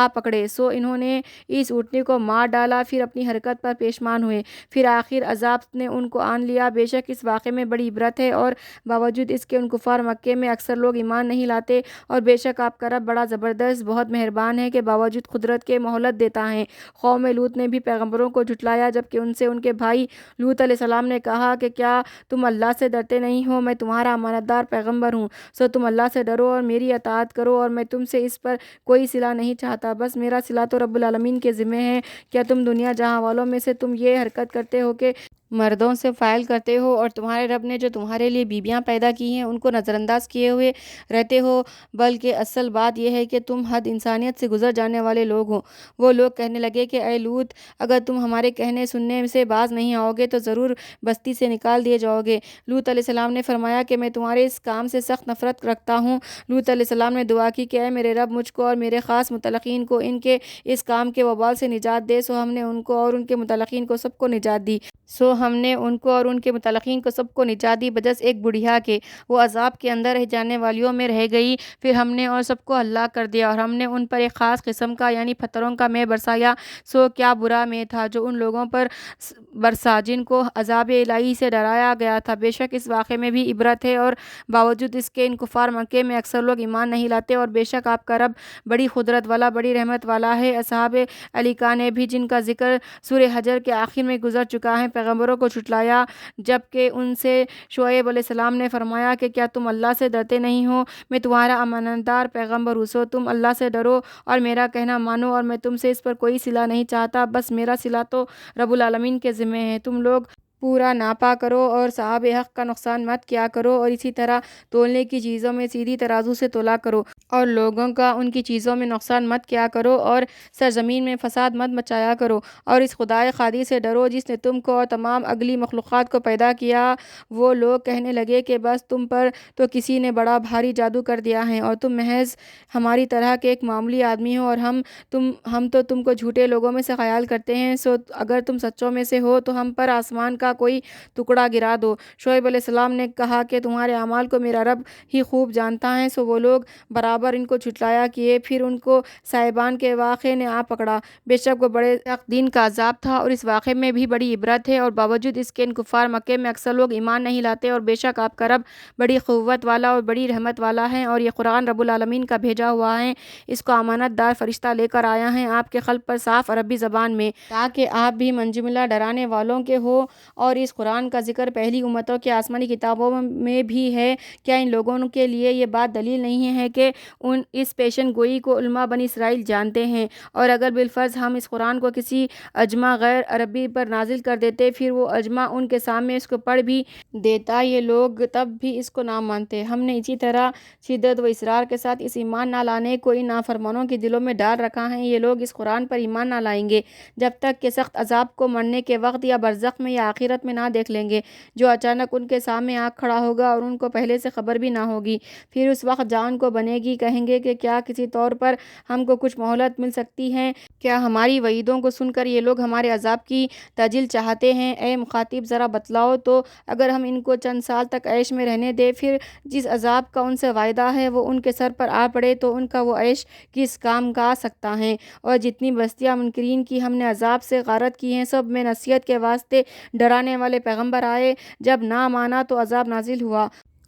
پکڑے۔ سو انہوں نے اس اونٹنی کو مار ڈالا، پھر اپنی حرکت پر پیشمان ہوئے، پھر آخر عذاب نے ان کو آن لیا۔ بے شک اس واقعے میں بڑی عبرت ہے، اور باوجود اس کے ان کفار مکے میں اکثر لوگ ایمان نہیں لاتے، اور بے شک آپ کا رب بڑا زبردست بہت مہربان ہے کہ باوجود قدرت کے مہلت دیتا ہے۔ قوم لوط نے بھی پیغمبروں کو جھٹلایا جبکہ ان سے ان کے بھائی لوط علیہ السلام نے کہا کہ کیا تم اللہ سے ڈرتے نہیں ہو؟ میں تمہارا امانت دار پیغمبر ہوں، سو تم اللہ سے ڈرو اور میری اطاعت کرو، اور میں تم سے اس پر کوئی صلہ نہیں چاہتا، بس میرا صلہ تو رب العالمین کے ذمے ہے۔ کیا تم دنیا جہاں والوں میں سے تم یہ حرکت کرتے ہو کہ مردوں سے فائل کرتے ہو، اور تمہارے رب نے جو تمہارے لیے بیویاں پیدا کی ہیں ان کو نظر انداز کیے ہوئے رہتے ہو؟ بلکہ اصل بات یہ ہے کہ تم حد انسانیت سے گزر جانے والے لوگ ہو۔ وہ لوگ کہنے لگے کہ اے لوط، اگر تم ہمارے کہنے سننے سے باز نہیں آؤ گے تو ضرور بستی سے نکال دیے جاؤ گے۔ لوط علیہ السلام نے فرمایا کہ میں تمہارے اس کام سے سخت نفرت رکھتا ہوں۔ لوط علیہ السلام نے دعا کی کہ اے میرے رب، مجھ کو اور میرے خاص متعلقین کو ان کے اس کام کے وبال سے نجات دے۔ سو ہم نے ان کو اور ان کے متعلقین کو سب کو نجات دی، بجز ایک بڑھیا کے، وہ عذاب کے اندر رہ جانے والیوں میں رہ گئی۔ پھر ہم نے اور سب کو ہلاک کر دیا، اور ہم نے ان پر ایک خاص قسم کا یعنی پتھروں کا مے برسایا۔ سو کیا برا مے تھا جو ان لوگوں پر برسا جن کو عذاب الہی سے ڈرایا گیا تھا۔ بے شک اس واقعے میں بھی عبرت ہے، اور باوجود اس کے ان کفار مکے میں اکثر لوگ ایمان نہیں لاتے، اور بے شک آپ کا رب بڑی قدرت والا بڑی رحمت والا ہے۔ اصحاب ایکا نے بھی، جن کا ذکر سورہ حجر کے آخر میں گزر چکا ہے، پیغمبروں کو جھٹلایا جبکہ ان سے شعیب علیہ السلام نے فرمایا کہ کیا تم اللہ سے ڈرتے نہیں ہو؟ میں تمہارا امانت دار پیغمبر ہوں، سو تم اللہ سے ڈرو اور میرا کہنا مانو، اور میں تم سے اس پر کوئی صلہ نہیں چاہتا، بس میرا صلہ تو رب العالمین کے ذمے ہے۔ تم لوگ پورا ناپا کرو اور صاحب حق کا نقصان مت کیا کرو، اور اسی طرح تولنے کی چیزوں میں سیدھی ترازو سے تولا کرو، اور لوگوں کا ان کی چیزوں میں نقصان مت کیا کرو، اور سرزمین میں فساد مت مچایا کرو، اور اس خدائے قادر سے ڈرو جس نے تم کو اور تمام اگلی مخلوقات کو پیدا کیا۔ وہ لوگ کہنے لگے کہ بس تم پر تو کسی نے بڑا بھاری جادو کر دیا ہے، اور تم محض ہماری طرح کے ایک معمولی آدمی ہو، اور ہم تو تم کو جھوٹے لوگوں میں سے خیال کرتے ہیں۔ سو اگر تم سچوں میں سے ہو تو ہم پر آسمان کا کا کوئی ٹکڑا گرا دو۔ شعیب علیہ السلام نے کہا کہ تمہارے اعمال کو میرا رب ہی خوب جانتا ہے۔ سو وہ لوگ برابر ان کو جھٹلایا کیے۔ پھر ان کو صاحبان کے واقعے نے آ پکڑا۔ بے شک وہ بڑے سخت دن کا عذاب تھا اور اس واقعے میں بھی بڑی عبرت ہے، اور باوجود اس کے ان کفار مکے میں اکثر لوگ ایمان نہیں لاتے۔ اور بے شک آپ کا رب بڑی قوت والا اور بڑی رحمت والا ہے، اور یہ قرآن رب العالمین کا بھیجا ہوا ہے۔ اس کو امانت دار فرشتہ لے کر آیا ہے آپ کے قلب پر صاف عربی زبان میں، تاکہ آپ بھی منجملہ ڈرانے والوں کے ہو۔ اور اس قرآن کا ذکر پہلی امتوں کے آسمانی کتابوں میں بھی ہے۔ کیا ان لوگوں کے لیے یہ بات دلیل نہیں ہے کہ اس پیشن گوئی کو علماء بنی اسرائیل جانتے ہیں؟ اور اگر بالفرض ہم اس قرآن کو کسی عجمہ غیر عربی پر نازل کر دیتے، پھر وہ عجمہ ان کے سامنے اس کو پڑھ بھی دیتا، یہ لوگ تب بھی اس کو نہ مانتے۔ ہم نے اسی طرح شدت و اصرار کے ساتھ اس ایمان نہ لانے کو ان نافرمانوں کے دلوں میں ڈال رکھا ہے۔ یہ لوگ اس قرآن پر ایمان نہ لائیں گے جب تک کہ سخت عذاب کو مرنے کے وقت یا برزخ میں یا آخرت میں نہ دیکھ لیں گے، جو اچانک ان کے سامنے آ کھڑا ہوگا اور ان کو پہلے سے خبر بھی نہ ہوگی۔ پھر اس وقت جان کو بنے گی، کہیں گے کہ کیا کسی طور پر ہم کو کچھ مہلت مل سکتی ہے؟ کیا ہماری وعیدوں کو سن کر یہ لوگ ہمارے عذاب کی تجل چاہتے ہیں؟ اے مخاطب ذرا بتلاؤ تو، اگر ہم ان کو چند سال تک عیش میں رہنے دیں، پھر جس عذاب کا ان سے وعدہ ہے وہ ان کے سر پر آ پڑے تو ان کا وہ عیش کس کام کا آ سکتا ہے؟ اور جتنی بستیاں منکرین کی ہم نے عذاب سے غارت کی ہیں، سب میں نصیحت کے واسطے ڈرانے والے پیغمبر آئے، جب نہ مانا تو عذاب نازل ہوا۔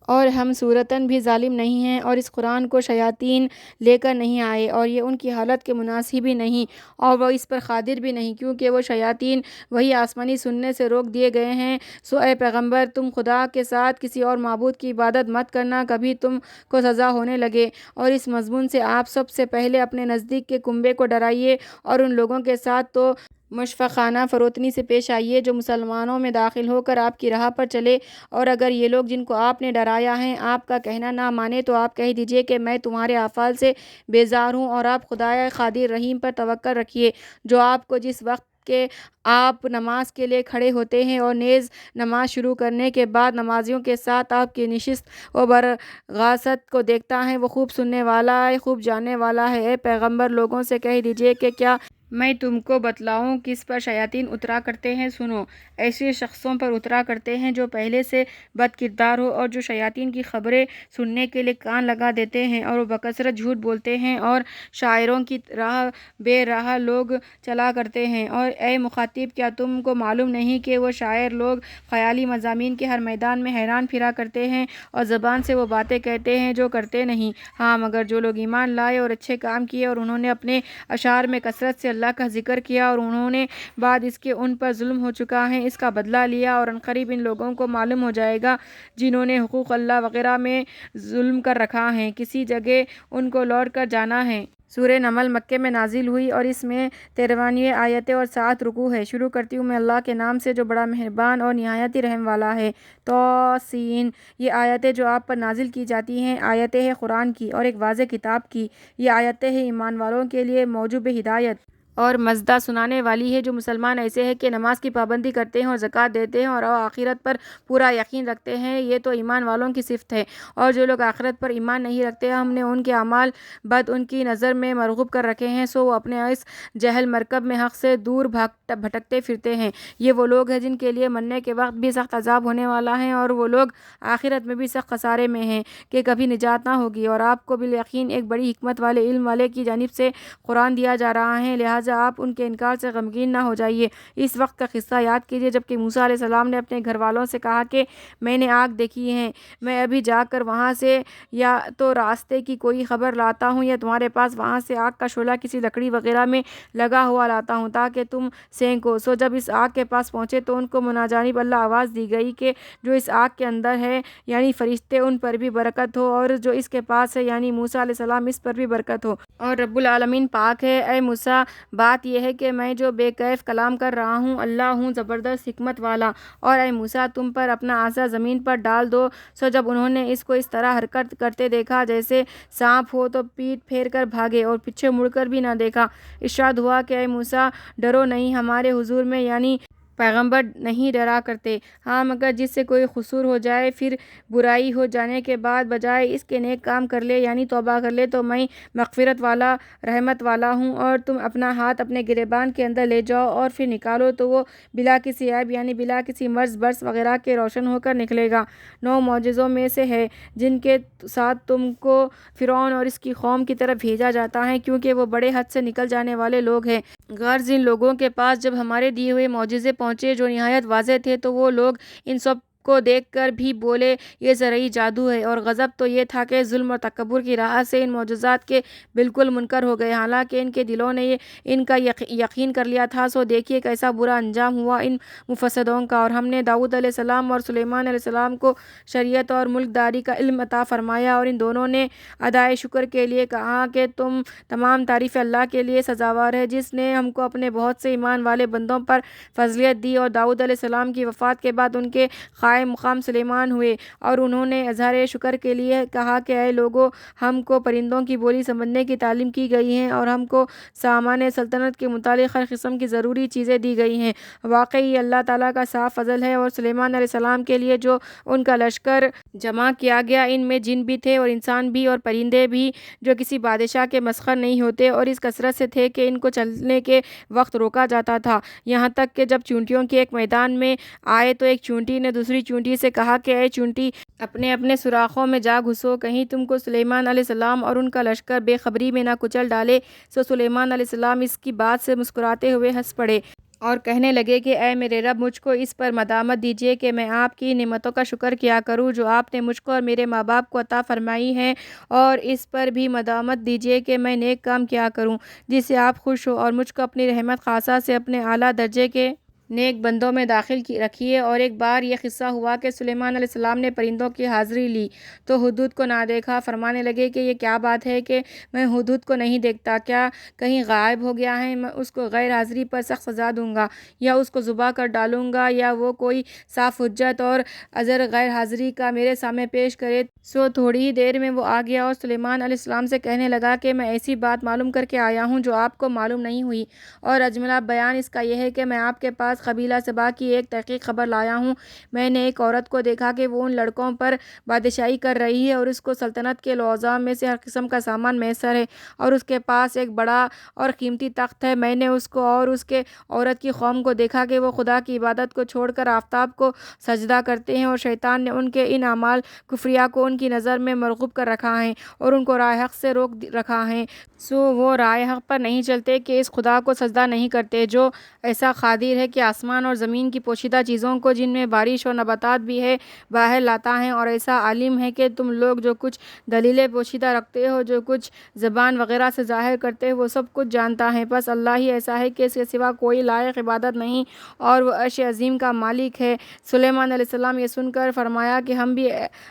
اور ہم صورتاً بھی ظالم نہیں ہیں، اور اس قرآن کو شیاطین لے کر نہیں آئے، اور یہ ان کی حالت کے مناسب ہی نہیں، اور وہ اس پر قادر بھی نہیں، کیونکہ وہ شیاطین وہی آسمانی سننے سے روک دیے گئے ہیں۔ سو اے پیغمبر، تم خدا کے ساتھ کسی اور معبود کی عبادت مت کرنا، کبھی تم کو سزا ہونے لگے۔ اور اس مضمون سے آپ سب سے پہلے اپنے نزدیک کے کنبے کو ڈرائیے، اور ان لوگوں کے ساتھ تو مشفقانہ فروتنی سے پیش آئیے جو مسلمانوں میں داخل ہو کر آپ کی راہ پر چلے۔ اور اگر یہ لوگ جن کو آپ نے ڈرایا ہے آپ کا کہنا نہ مانے تو آپ کہہ دیجئے کہ میں تمہارے افعال سے بیزار ہوں، اور آپ خدائے قادر رحیم پر توکل رکھیے، جو آپ کو جس وقت کہ آپ نماز کے لیے کھڑے ہوتے ہیں اور نیز نماز شروع کرنے کے بعد نمازیوں کے ساتھ آپ کی نشست و برغاست کو دیکھتا ہے، وہ خوب سننے والا ہے، خوب جاننے والا ہے۔ اے پیغمبر، لوگوں سے کہہ دیجئے کہ کیا میں تم کو بتلاؤں کس پر شیاطین اترا کرتے ہیں؟ سنو، ایسے شخصوں پر اترا کرتے ہیں جو پہلے سے بد کردار ہو، اور جو شیاطین کی خبریں سننے کے لیے کان لگا دیتے ہیں، اور وہ بکثرت جھوٹ بولتے ہیں اور شاعروں کی راہ بے راہ لوگ چلا کرتے ہیں۔ اور اے مخاطب، کیا تم کو معلوم نہیں کہ وہ شاعر لوگ خیالی مضامین کے ہر میدان میں حیران پھرا کرتے ہیں، اور زبان سے وہ باتیں کہتے ہیں جو کرتے نہیں؟ ہاں، مگر جو لوگ ایمان لائے اور اچھے کام کیے، اور انہوں نے اپنے اشعار میں کثرت سے اللہ کا ذکر کیا، اور انہوں نے بعد اس کے ان پر ظلم ہو چکا ہے اس کا بدلہ لیا، اور عنقریب ان لوگوں کو معلوم ہو جائے گا جنہوں نے حقوق اللہ وغیرہ میں ظلم کر رکھا ہے، کسی جگہ ان کو لوٹ کر جانا ہے۔ سورہ نمل مکے میں نازل ہوئی اور اس میں 13ویں آیت اور 7 رکوع ہے۔ شروع کرتی ہوں میں اللہ کے نام سے جو بڑا مہربان اور نہایت ہی رحم والا ہے۔ توسین، یہ آیتیں جو آپ پر نازل کی جاتی ہیں آیتیں ہیں قرآن کی اور ایک واضح کتاب کی۔ یہ آیتیں ہیں ایمان والوں کے لیے موجب ہدایت اور مزدہ سنانے والی ہے۔ جو مسلمان ایسے ہیں کہ نماز کی پابندی کرتے ہیں اور زکوٰۃ دیتے ہیں اور آخرت پر پورا یقین رکھتے ہیں، یہ تو ایمان والوں کی صفت ہے۔ اور جو لوگ آخرت پر ایمان نہیں رکھتے، ہم نے ان کے اعمال بد ان کی نظر میں مرغوب کر رکھے ہیں، سو وہ اپنے اس جہل مرکب میں حق سے دور بھٹکتے پھرتے ہیں۔ یہ وہ لوگ ہیں جن کے لیے مرنے کے وقت بھی سخت عذاب ہونے والا ہے، اور وہ لوگ آخرت میں بھی سخت خسارے میں ہیں کہ کبھی نجات نہ ہوگی۔ اور آپ کو بالیقین ایک بڑی حکمت والے علم والے کی جانب سے قرآن دیا جا رہا ہے، لہٰذا آپ ان کے انکار سے غمگین نہ ہو جائیے۔ اس وقت کا قصہ یاد کیجئے جبکہ موسیٰ علیہ السلام نے اپنے گھر والوں سے کہا کہ میں نے آگ دیکھی ہے، میں ابھی جا کر وہاں سے یا تو راستے کی کوئی خبر لاتا ہوں یا تمہارے پاس وہاں سے آگ کا شعلہ کسی لکڑی وغیرہ میں لگا ہوا لاتا ہوں تاکہ تم سینکو۔ سو جب اس آگ کے پاس پہنچے تو ان کو منجانب اللہ آواز دی گئی کہ جو اس آگ کے اندر ہے یعنی فرشتے ان پر بھی برکت ہو، اور جو اس کے پاس ہے یعنی موسیٰ علیہ السلام اس پر بھی برکت ہو، اور رب العالمین پاک ہے۔ اے موسیٰ، بات یہ ہے کہ میں جو بے کیف کلام کر رہا ہوں اللہ ہوں زبردست حکمت والا۔ اور اے موسیٰ، تم پر اپنا عصا زمین پر ڈال دو۔ سو جب انہوں نے اس کو اس طرح حرکت کرتے دیکھا جیسے سانپ ہو تو پیٹ پھیر کر بھاگے اور پیچھے مڑ کر بھی نہ دیکھا۔ ارشاد ہوا کہ اے موسیٰ، ڈرو نہیں، ہمارے حضور میں یعنی پیغمبر نہیں ڈرا کرتے۔ ہاں مگر جس سے کوئی قصور ہو جائے، پھر برائی ہو جانے کے بعد بجائے اس کے نیک کام کر لے یعنی توبہ کر لے تو میں مغفرت والا رحمت والا ہوں۔ اور تم اپنا ہاتھ اپنے گریبان کے اندر لے جاؤ اور پھر نکالو تو وہ بلا کسی عیب یعنی بلا کسی مرض برس وغیرہ کے روشن ہو کر نکلے گا۔ 9 معجزوں میں سے ہے جن کے ساتھ تم کو فرعون اور اس کی قوم کی طرف بھیجا جاتا ہے کیونکہ وہ بڑے حد سے نکل جانے والے لوگ ہیں۔ غرض ان لوگوں کے پاس جب ہمارے دیے ہوئے معجزے پہنچے جو نہایت واضح تھے تو وہ لوگ ان سب کو دیکھ کر بھی بولے یہ زرعی جادو ہے، اور غضب تو یہ تھا کہ ظلم اور تکبر کی راہ سے ان معجزات کے بالکل منکر ہو گئے، حالانکہ ان کے دلوں نے ان کا یقین کر لیا تھا۔ سو دیکھیے کیسا برا انجام ہوا ان مفسدوں کا۔ اور ہم نے داؤد علیہ السلام اور سلیمان علیہ السلام کو شریعت اور ملک داری کا علم عطا فرمایا، اور ان دونوں نے ادائے شکر کے لیے کہا کہ تمام تعریف اللہ کے لیے سزاوار ہے جس نے ہم کو اپنے بہت سے ایمان والے بندوں پر فضیلت دی۔ اور داؤد علیہ السلام کی وفات کے بعد ان کے قائم مقام سلیمان ہوئے، اور انہوں نے اظہار شکر کے لیے کہا کہ اے لوگو، ہم کو پرندوں کی بولی سمجھنے کی تعلیم کی گئی ہے اور ہم کو سامان سلطنت کے متعلق ہر قسم کی ضروری چیزیں دی گئی ہیں۔ واقعی یہ اللہ تعالیٰ کا صاف فضل ہے۔ اور سلیمان علیہ السلام کے لیے جو ان کا لشکر جمع کیا گیا، ان میں جن بھی تھے اور انسان بھی اور پرندے بھی جو کسی بادشاہ کے مسخر نہیں ہوتے، اور اس کثرت سے تھے کہ ان کو چلنے کے وقت روکا جاتا تھا، یہاں تک کہ جب چونٹیوں کے ایک میدان میں آئے تو ایک چونٹی نے دوسری چونٹی سے کہا کہ اے چونٹی، اپنے اپنے سوراخوں میں جا گھسو، کہیں تم کو سلیمان علیہ السلام اور ان کا لشکر بے خبری میں نہ کچل ڈالے۔ سو سلیمان علیہ السلام اس کی بات سے مسکراتے ہوئے ہنس پڑے اور کہنے لگے کہ اے میرے رب، مجھ کو اس پر مدامت دیجیے کہ میں آپ کی نعمتوں کا شکر کیا کروں جو آپ نے مجھ کو اور میرے ماں باپ کو عطا فرمائی ہیں، اور اس پر بھی مدامت دیجیے کہ میں نیک کام کیا کروں جس سے آپ خوش ہو، اور مجھ کو اپنی رحمت خاصہ سے اپنے اعلیٰ درجے کے نیک بندوں میں داخل رکھیے۔ اور ایک بار یہ قصہ ہوا کہ سلیمان علیہ السلام نے پرندوں کی حاضری لی تو ہدہد کو نہ دیکھا۔ فرمانے لگے کہ یہ کیا بات ہے کہ میں ہدہد کو نہیں دیکھتا، کیا کہیں غائب ہو گیا ہے؟ میں اس کو غیر حاضری پر سخت سزا دوں گا، یا اس کو ذبح کر ڈالوں گا، یا وہ کوئی صاف حجت اور عذر غیر حاضری کا میرے سامنے پیش کرے۔ سو تھوڑی ہی دیر میں وہ آ گیا اور سلیمان علیہ السلام سے کہنے لگا کہ میں ایسی بات معلوم کر کے آیا ہوں جو آپ کو معلوم نہیں ہوئی، اور اجملہ بیان اس کا یہ ہے کہ میں آپ کے پاس قبیلہ سبا کی ایک تحقیق خبر لایا ہوں۔ میں نے ایک عورت کو دیکھا کہ وہ ان لڑکوں پر بادشاہی کر رہی ہے، اور اس کو سلطنت کے لوازم میں سے ہر قسم کا سامان میسر ہے، اور اس کے پاس ایک بڑا اور قیمتی تخت ہے۔ میں نے اس کو اور اس کے عورت کی قوم کو دیکھا کہ وہ خدا کی عبادت کو چھوڑ کر آفتاب کو سجدہ کرتے ہیں، اور شیطان نے ان کے ان اعمال کفریہ کو ان کی نظر میں مرغوب کر رکھا ہے اور ان کو راہ حق سے روک رکھا ہے۔ سو وہ راہ حق پر نہیں چلتے کہ اس خدا کو سجدہ نہیں کرتے جو ایسا قادر ہے کہ آسمان اور زمین کی پوشیدہ چیزوں کو جن میں بارش اور نباتات بھی ہے باہر لاتا ہے، اور ایسا عالم ہے کہ تم لوگ جو کچھ دلیلیں پوشیدہ رکھتے ہو، جو کچھ زبان وغیرہ سے ظاہر کرتے ہو، وہ سب کچھ جانتا ہے۔ بس اللہ ہی ایسا ہے کہ اس کے سوا کوئی لائق عبادت نہیں، اور وہ عرش عظیم کا مالک ہے۔ سلیمان علیہ السلام یہ سن کر فرمایا کہ ہم بھی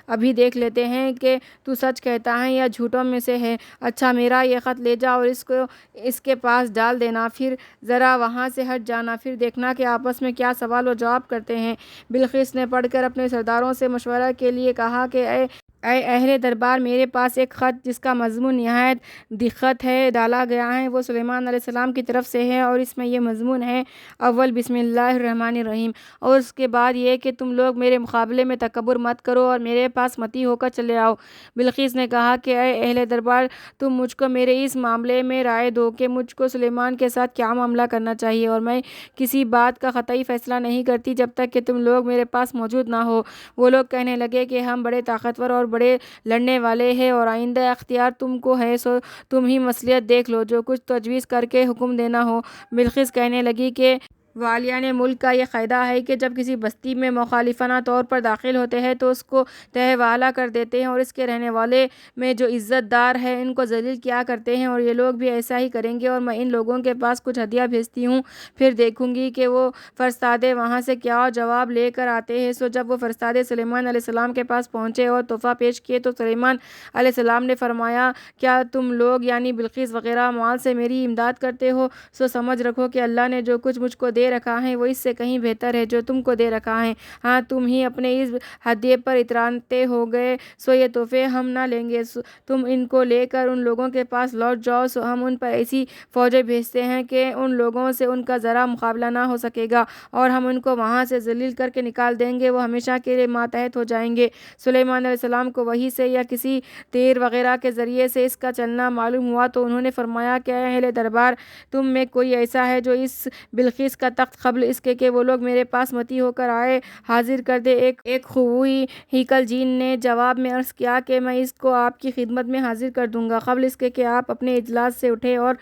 ابھی دیکھ لیتے ہیں کہ تو سچ کہتا ہے یا جھوٹوں میں سے ہے۔ اچھا، میرا یہ خط لے جا اور اس کو اس کے پاس ڈال دینا، پھر ذرا وہاں سے ہٹ جانا، پھر دیکھنا کہ آپس میں کیا سوال و جواب کرتے ہیں۔ بلقیس نے پڑھ کر اپنے سرداروں سے مشورہ کے لیے کہا کہ اے اہل دربار، میرے پاس ایک خط جس کا مضمون نہایت دقت ہے ڈالا گیا ہے، وہ سلیمان علیہ السلام کی طرف سے ہے، اور اس میں یہ مضمون ہے: اول بسم اللہ الرحمن الرحیم، اور اس کے بعد یہ کہ تم لوگ میرے مقابلے میں تکبر مت کرو اور میرے پاس متی ہو کر چلے آؤ۔ بلقیس نے کہا کہ اے اہل دربار، تم مجھ کو میرے اس معاملے میں رائے دو کہ مجھ کو سلیمان کے ساتھ کیا معاملہ کرنا چاہیے، اور میں کسی بات کا قطعی فیصلہ نہیں کرتی جب تک کہ تم لوگ میرے پاس موجود نہ ہو۔ وہ لوگ کہنے لگے کہ ہم بڑے طاقتور اور بڑے لڑنے والے ہیں، اور آئندہ اختیار تم کو ہے، سو تم ہی مصلحت دیکھ لو، جو کچھ تجویز کر کے حکم دینا ہو۔ بلقیس کہنے لگی کہ والیان ملک کا یہ قاعدہ ہے کہ جب کسی بستی میں مخالفانہ طور پر داخل ہوتے ہیں تو اس کو تہہ والا کر دیتے ہیں، اور اس کے رہنے والے میں جو عزت دار ہیں ان کو ذلیل کیا کرتے ہیں، اور یہ لوگ بھی ایسا ہی کریں گے۔ اور میں ان لوگوں کے پاس کچھ ہدیہ بھیجتی ہوں، پھر دیکھوں گی کہ وہ فرستادے وہاں سے کیا جواب لے کر آتے ہیں۔ سو جب وہ فرستادے سلیمان علیہ السلام کے پاس پہنچے اور تحفہ پیش کیے تو سلیمان علیہ السلام نے فرمایا: کیا تم لوگ یعنی بلقیس وغیرہ مال سے میری امداد کرتے ہو؟ سو سمجھ رکھو کہ اللہ نے جو کچھ مجھ کو دے دے رکھا ہے وہ اس سے کہیں بہتر ہے جو تم کو دے رکھا ہے۔ ہاں تم ہی اپنے اس ہدیے پر اتراتے ہو گئے، سو یہ تحفے ہم نہ لیں گے۔ تم ان کو لے کر ان لوگوں کے پاس لوٹ جاؤ، سو ہم ان پر ایسی فوجیں بھیجتے ہیں کہ ان لوگوں سے ان کا ذرا مقابلہ نہ ہو سکے گا، اور ہم ان کو وہاں سے ذلیل کر کے نکال دیں گے، وہ ہمیشہ کے لیے ماتحت ہو جائیں گے۔ سلیمان علیہ السلام کو وحی سے یا کسی تیر وغیرہ کے ذریعے سے اس کا چلنا معلوم ہوا تو انہوں نے فرمایا کہ اے اہل دربار، تم میں کوئی ایسا ہے جو اس بلقیس کا تخت قبل اس کے کہ وہ لوگ میرے پاس متی ہو کر آئے حاضر کر دے۔ ایک خوئی ہیکل جین نے جواب میں عرض کیا کہ میں اس کو آپ کی خدمت میں حاضر کر دوں گا قبل اس کے کہ آپ اپنے اجلاس سے اٹھے، اور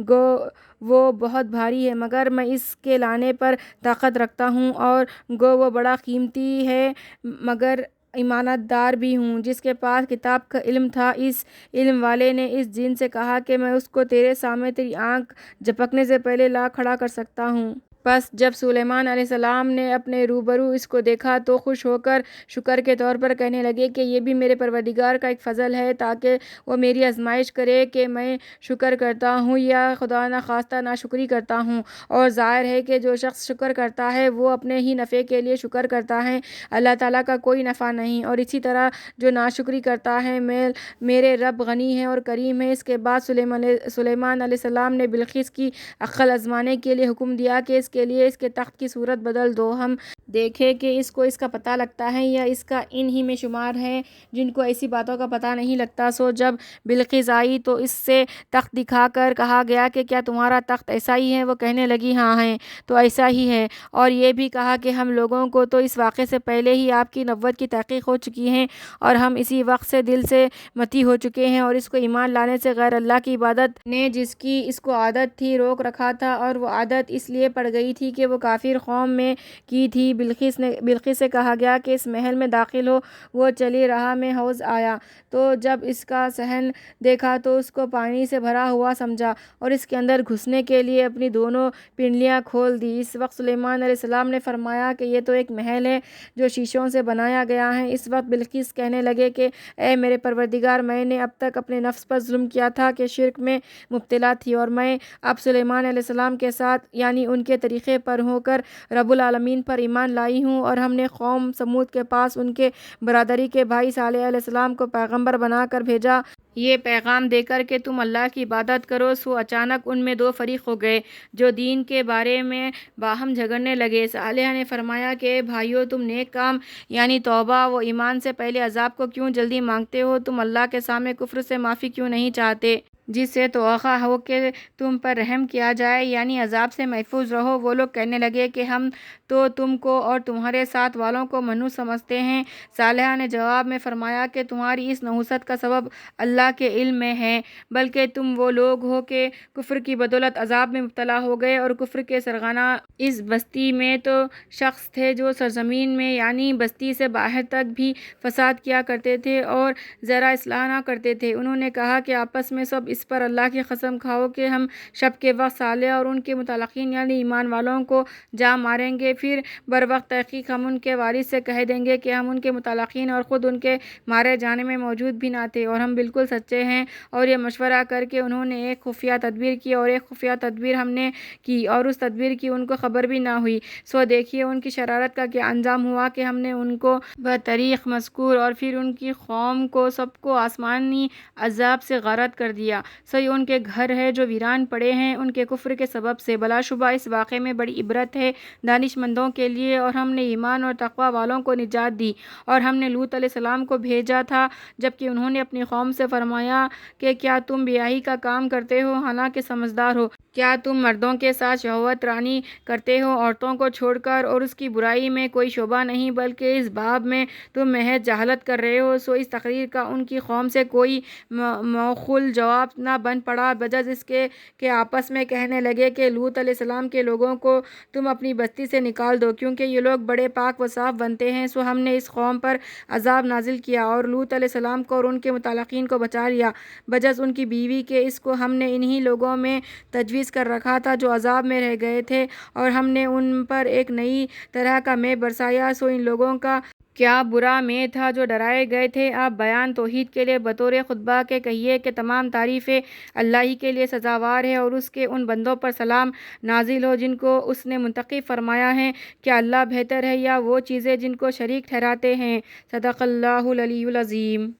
گو وہ بہت بھاری ہے مگر میں اس کے لانے پر طاقت رکھتا ہوں، اور گو وہ بڑا قیمتی ہے مگر امانت دار بھی ہوں۔ جس کے پاس کتاب کا علم تھا اس علم والے نے اس جن سے کہا کہ میں اس کو تیرے سامنے تیری آنکھ جھپکنے سے پہلے لا کھڑا کر سکتا ہوں۔ بس جب سلیمان علیہ السلام نے اپنے روبرو اس کو دیکھا تو خوش ہو کر شکر کے طور پر کہنے لگے کہ یہ بھی میرے پروردگار کا ایک فضل ہے تاکہ وہ میری آزمائش کرے کہ میں شکر کرتا ہوں یا خدا نخواستہ ناشکری کرتا ہوں، اور ظاہر ہے کہ جو شخص شکر کرتا ہے وہ اپنے ہی نفع کے لیے شکر کرتا ہے، اللہ تعالیٰ کا کوئی نفع نہیں، اور اسی طرح جو ناشکری کرتا ہے میرے رب غنی ہے اور کریم ہے۔ اس کے بعد سلیمان علیہ السلام نے بلقیس کی عقل آزمانے کے لیے حکم دیا کہ اس کے لیے اس کے تخت کی صورت بدل دو، ہم دیکھے کہ اس کو اس کا پتہ لگتا ہے یا اس کا ان ہی میں شمار ہے جن کو ایسی باتوں کا پتہ نہیں لگتا۔ سو جب بلقیس آئی تو اس سے تخت دکھا کر کہا گیا کہ کیا تمہارا تخت ایسا ہی ہے؟ وہ کہنے لگی ہاں ہے تو ایسا ہی ہے، اور یہ بھی کہا کہ ہم لوگوں کو تو اس واقعے سے پہلے ہی آپ کی نبوت کی تحقیق ہو چکی ہے، اور ہم اسی وقت سے دل سے متی ہو چکے ہیں، اور اس کو ایمان لانے سے غیر اللہ کی عبادت نے جس کی اس کو عادت تھی روک رکھا تھا، اور وہ عادت اس لیے پڑ گئی تھی کہ وہ کافر قوم میں کی تھی۔ بلقیس سے کہا گیا کہ اس محل میں داخل ہو۔ وہ چلی راہ میں حوض آیا تو جب اس کا صحن دیکھا تو اس کو پانی سے بھرا ہوا سمجھا، اور اس کے اندر گھسنے کے لیے اپنی دونوں پنڈلیاں کھول دی۔ اس وقت سلیمان علیہ السلام نے فرمایا کہ یہ تو ایک محل ہے جو شیشوں سے بنایا گیا ہے۔ اس وقت بلقیس کہنے لگے کہ اے میرے پروردگار، میں نے اب تک اپنے نفس پر ظلم کیا تھا کہ شرک میں مبتلا تھی، اور میں اب سلیمان علیہ السلام کے ساتھ یعنی ان کے طریقے پر ہو کر رب العالمین پر ایمان لائی ہوں، اور ہم نے قوم سمود کے پاس ان کے برادری کے بھائی صالح علیہ السلام کو پیغمبر بنا کر بھیجا یہ پیغام دے کر کہ تم اللہ کی عبادت کرو۔ سو اچانک ان میں دو فریق ہو گئے جو دین کے بارے میں باہم جھگڑنے لگے۔ صالح نے فرمایا کہ اے بھائیو، تم نیک کام یعنی توبہ و ایمان سے پہلے عذاب کو کیوں جلدی مانگتے ہو؟ تم اللہ کے سامنے کفر سے معافی کیوں نہیں چاہتے جس سے توقع ہو کہ تم پر رحم کیا جائے یعنی عذاب سے محفوظ رہو؟ وہ لوگ کہنے لگے کہ ہم تو تم کو اور تمہارے ساتھ والوں کو منحوس سمجھتے ہیں۔ صالح نے جواب میں فرمایا کہ تمہاری اس نحوست کا سبب اللہ کے علم میں ہے، بلکہ تم وہ لوگ ہو کہ کفر کی بدولت عذاب میں مبتلا ہو گئے، اور کفر کے سرغنہ اس بستی میں تو شخص تھے جو سرزمین میں یعنی بستی سے باہر تک بھی فساد کیا کرتے تھے اور ذرا اصلاح نہ کرتے تھے۔ انہوں نے کہا کہ آپس میں سب اس پر اللہ کی قسم کھاؤ کہ ہم شب کے وقت صالح اور ان کے متعلقین یعنی ایمان والوں کو جا ماریں گے، پھر بروقت تحقیق ہم ان کے وارث سے کہہ دیں گے کہ ہم ان کے متعلقین اور خود ان کے مارے جانے میں موجود بھی نہ تھے، اور ہم بالکل سچے ہیں۔ اور یہ مشورہ کر کے انہوں نے ایک خفیہ تدبیر کی، اور ایک خفیہ تدبیر ہم نے کی، اور اس تدبیر کی ان کو خبر بھی نہ ہوئی۔ سو دیکھیے ان کی شرارت کا کیا انجام ہوا کہ ہم نے ان کو بطریق مذکور اور پھر ان کی قوم کو سب کو آسمانی عذاب سے غارت کر دیا۔ سو یہ ان کے گھر ہے جو ویران پڑے ہیں ان کے کفر کے سبب سے۔ بلا شبہ اس واقعے میں بڑی عبرت ہے دانش مندوں کے لیے، اور ہم نے ایمان اور تقوی والوں کو نجات دی۔ اور ہم نے لوط علیہ السلام کو بھیجا تھا جبکہ انہوں نے اپنی قوم سے فرمایا کہ کیا تم بیاہی کا کام کرتے ہو حالانکہ سمجھدار ہو؟ کیا تم مردوں کے ساتھ شہوت رانی کرتے ہو عورتوں کو چھوڑ کر؟ اور اس کی برائی میں کوئی شبہ نہیں بلکہ اس باب میں تم محض جہالت کر رہے ہو۔ سو اس تقریر کا ان کی قوم سے کوئی معقول جواب نہ بن پڑا بجز اس کے کہ آپس میں کہنے لگے کہ لوط علیہ السلام کے لوگوں کو تم اپنی بستی سے نکال دو کیونکہ یہ لوگ بڑے پاک و صاف بنتے ہیں۔ سو ہم نے اس قوم پر عذاب نازل کیا اور لوط علیہ السلام کو اور ان کے متعلقین کو بچا لیا بجز ان کی بیوی کے۔ اس کو ہم نے انہی لوگوں میں تجویز کر رکھا تھا جو عذاب میں رہ گئے تھے، اور ہم نے ان پر ایک نئی طرح کا مے برسایا۔ سو ان لوگوں کا کیا برا میں تھا جو ڈرائے گئے تھے؟ آپ بیان توحید کے لیے بطور خطبہ کے کہیے کہ تمام تعریفیں اللہ ہی کے لیے سزاوار ہے اور اس کے ان بندوں پر سلام نازل ہو جن کو اس نے منتخب فرمایا ہے۔ کیا اللہ بہتر ہے یا وہ چیزیں جن کو شریک ٹھہراتے ہیں؟ صدق اللہ العلی العظیم۔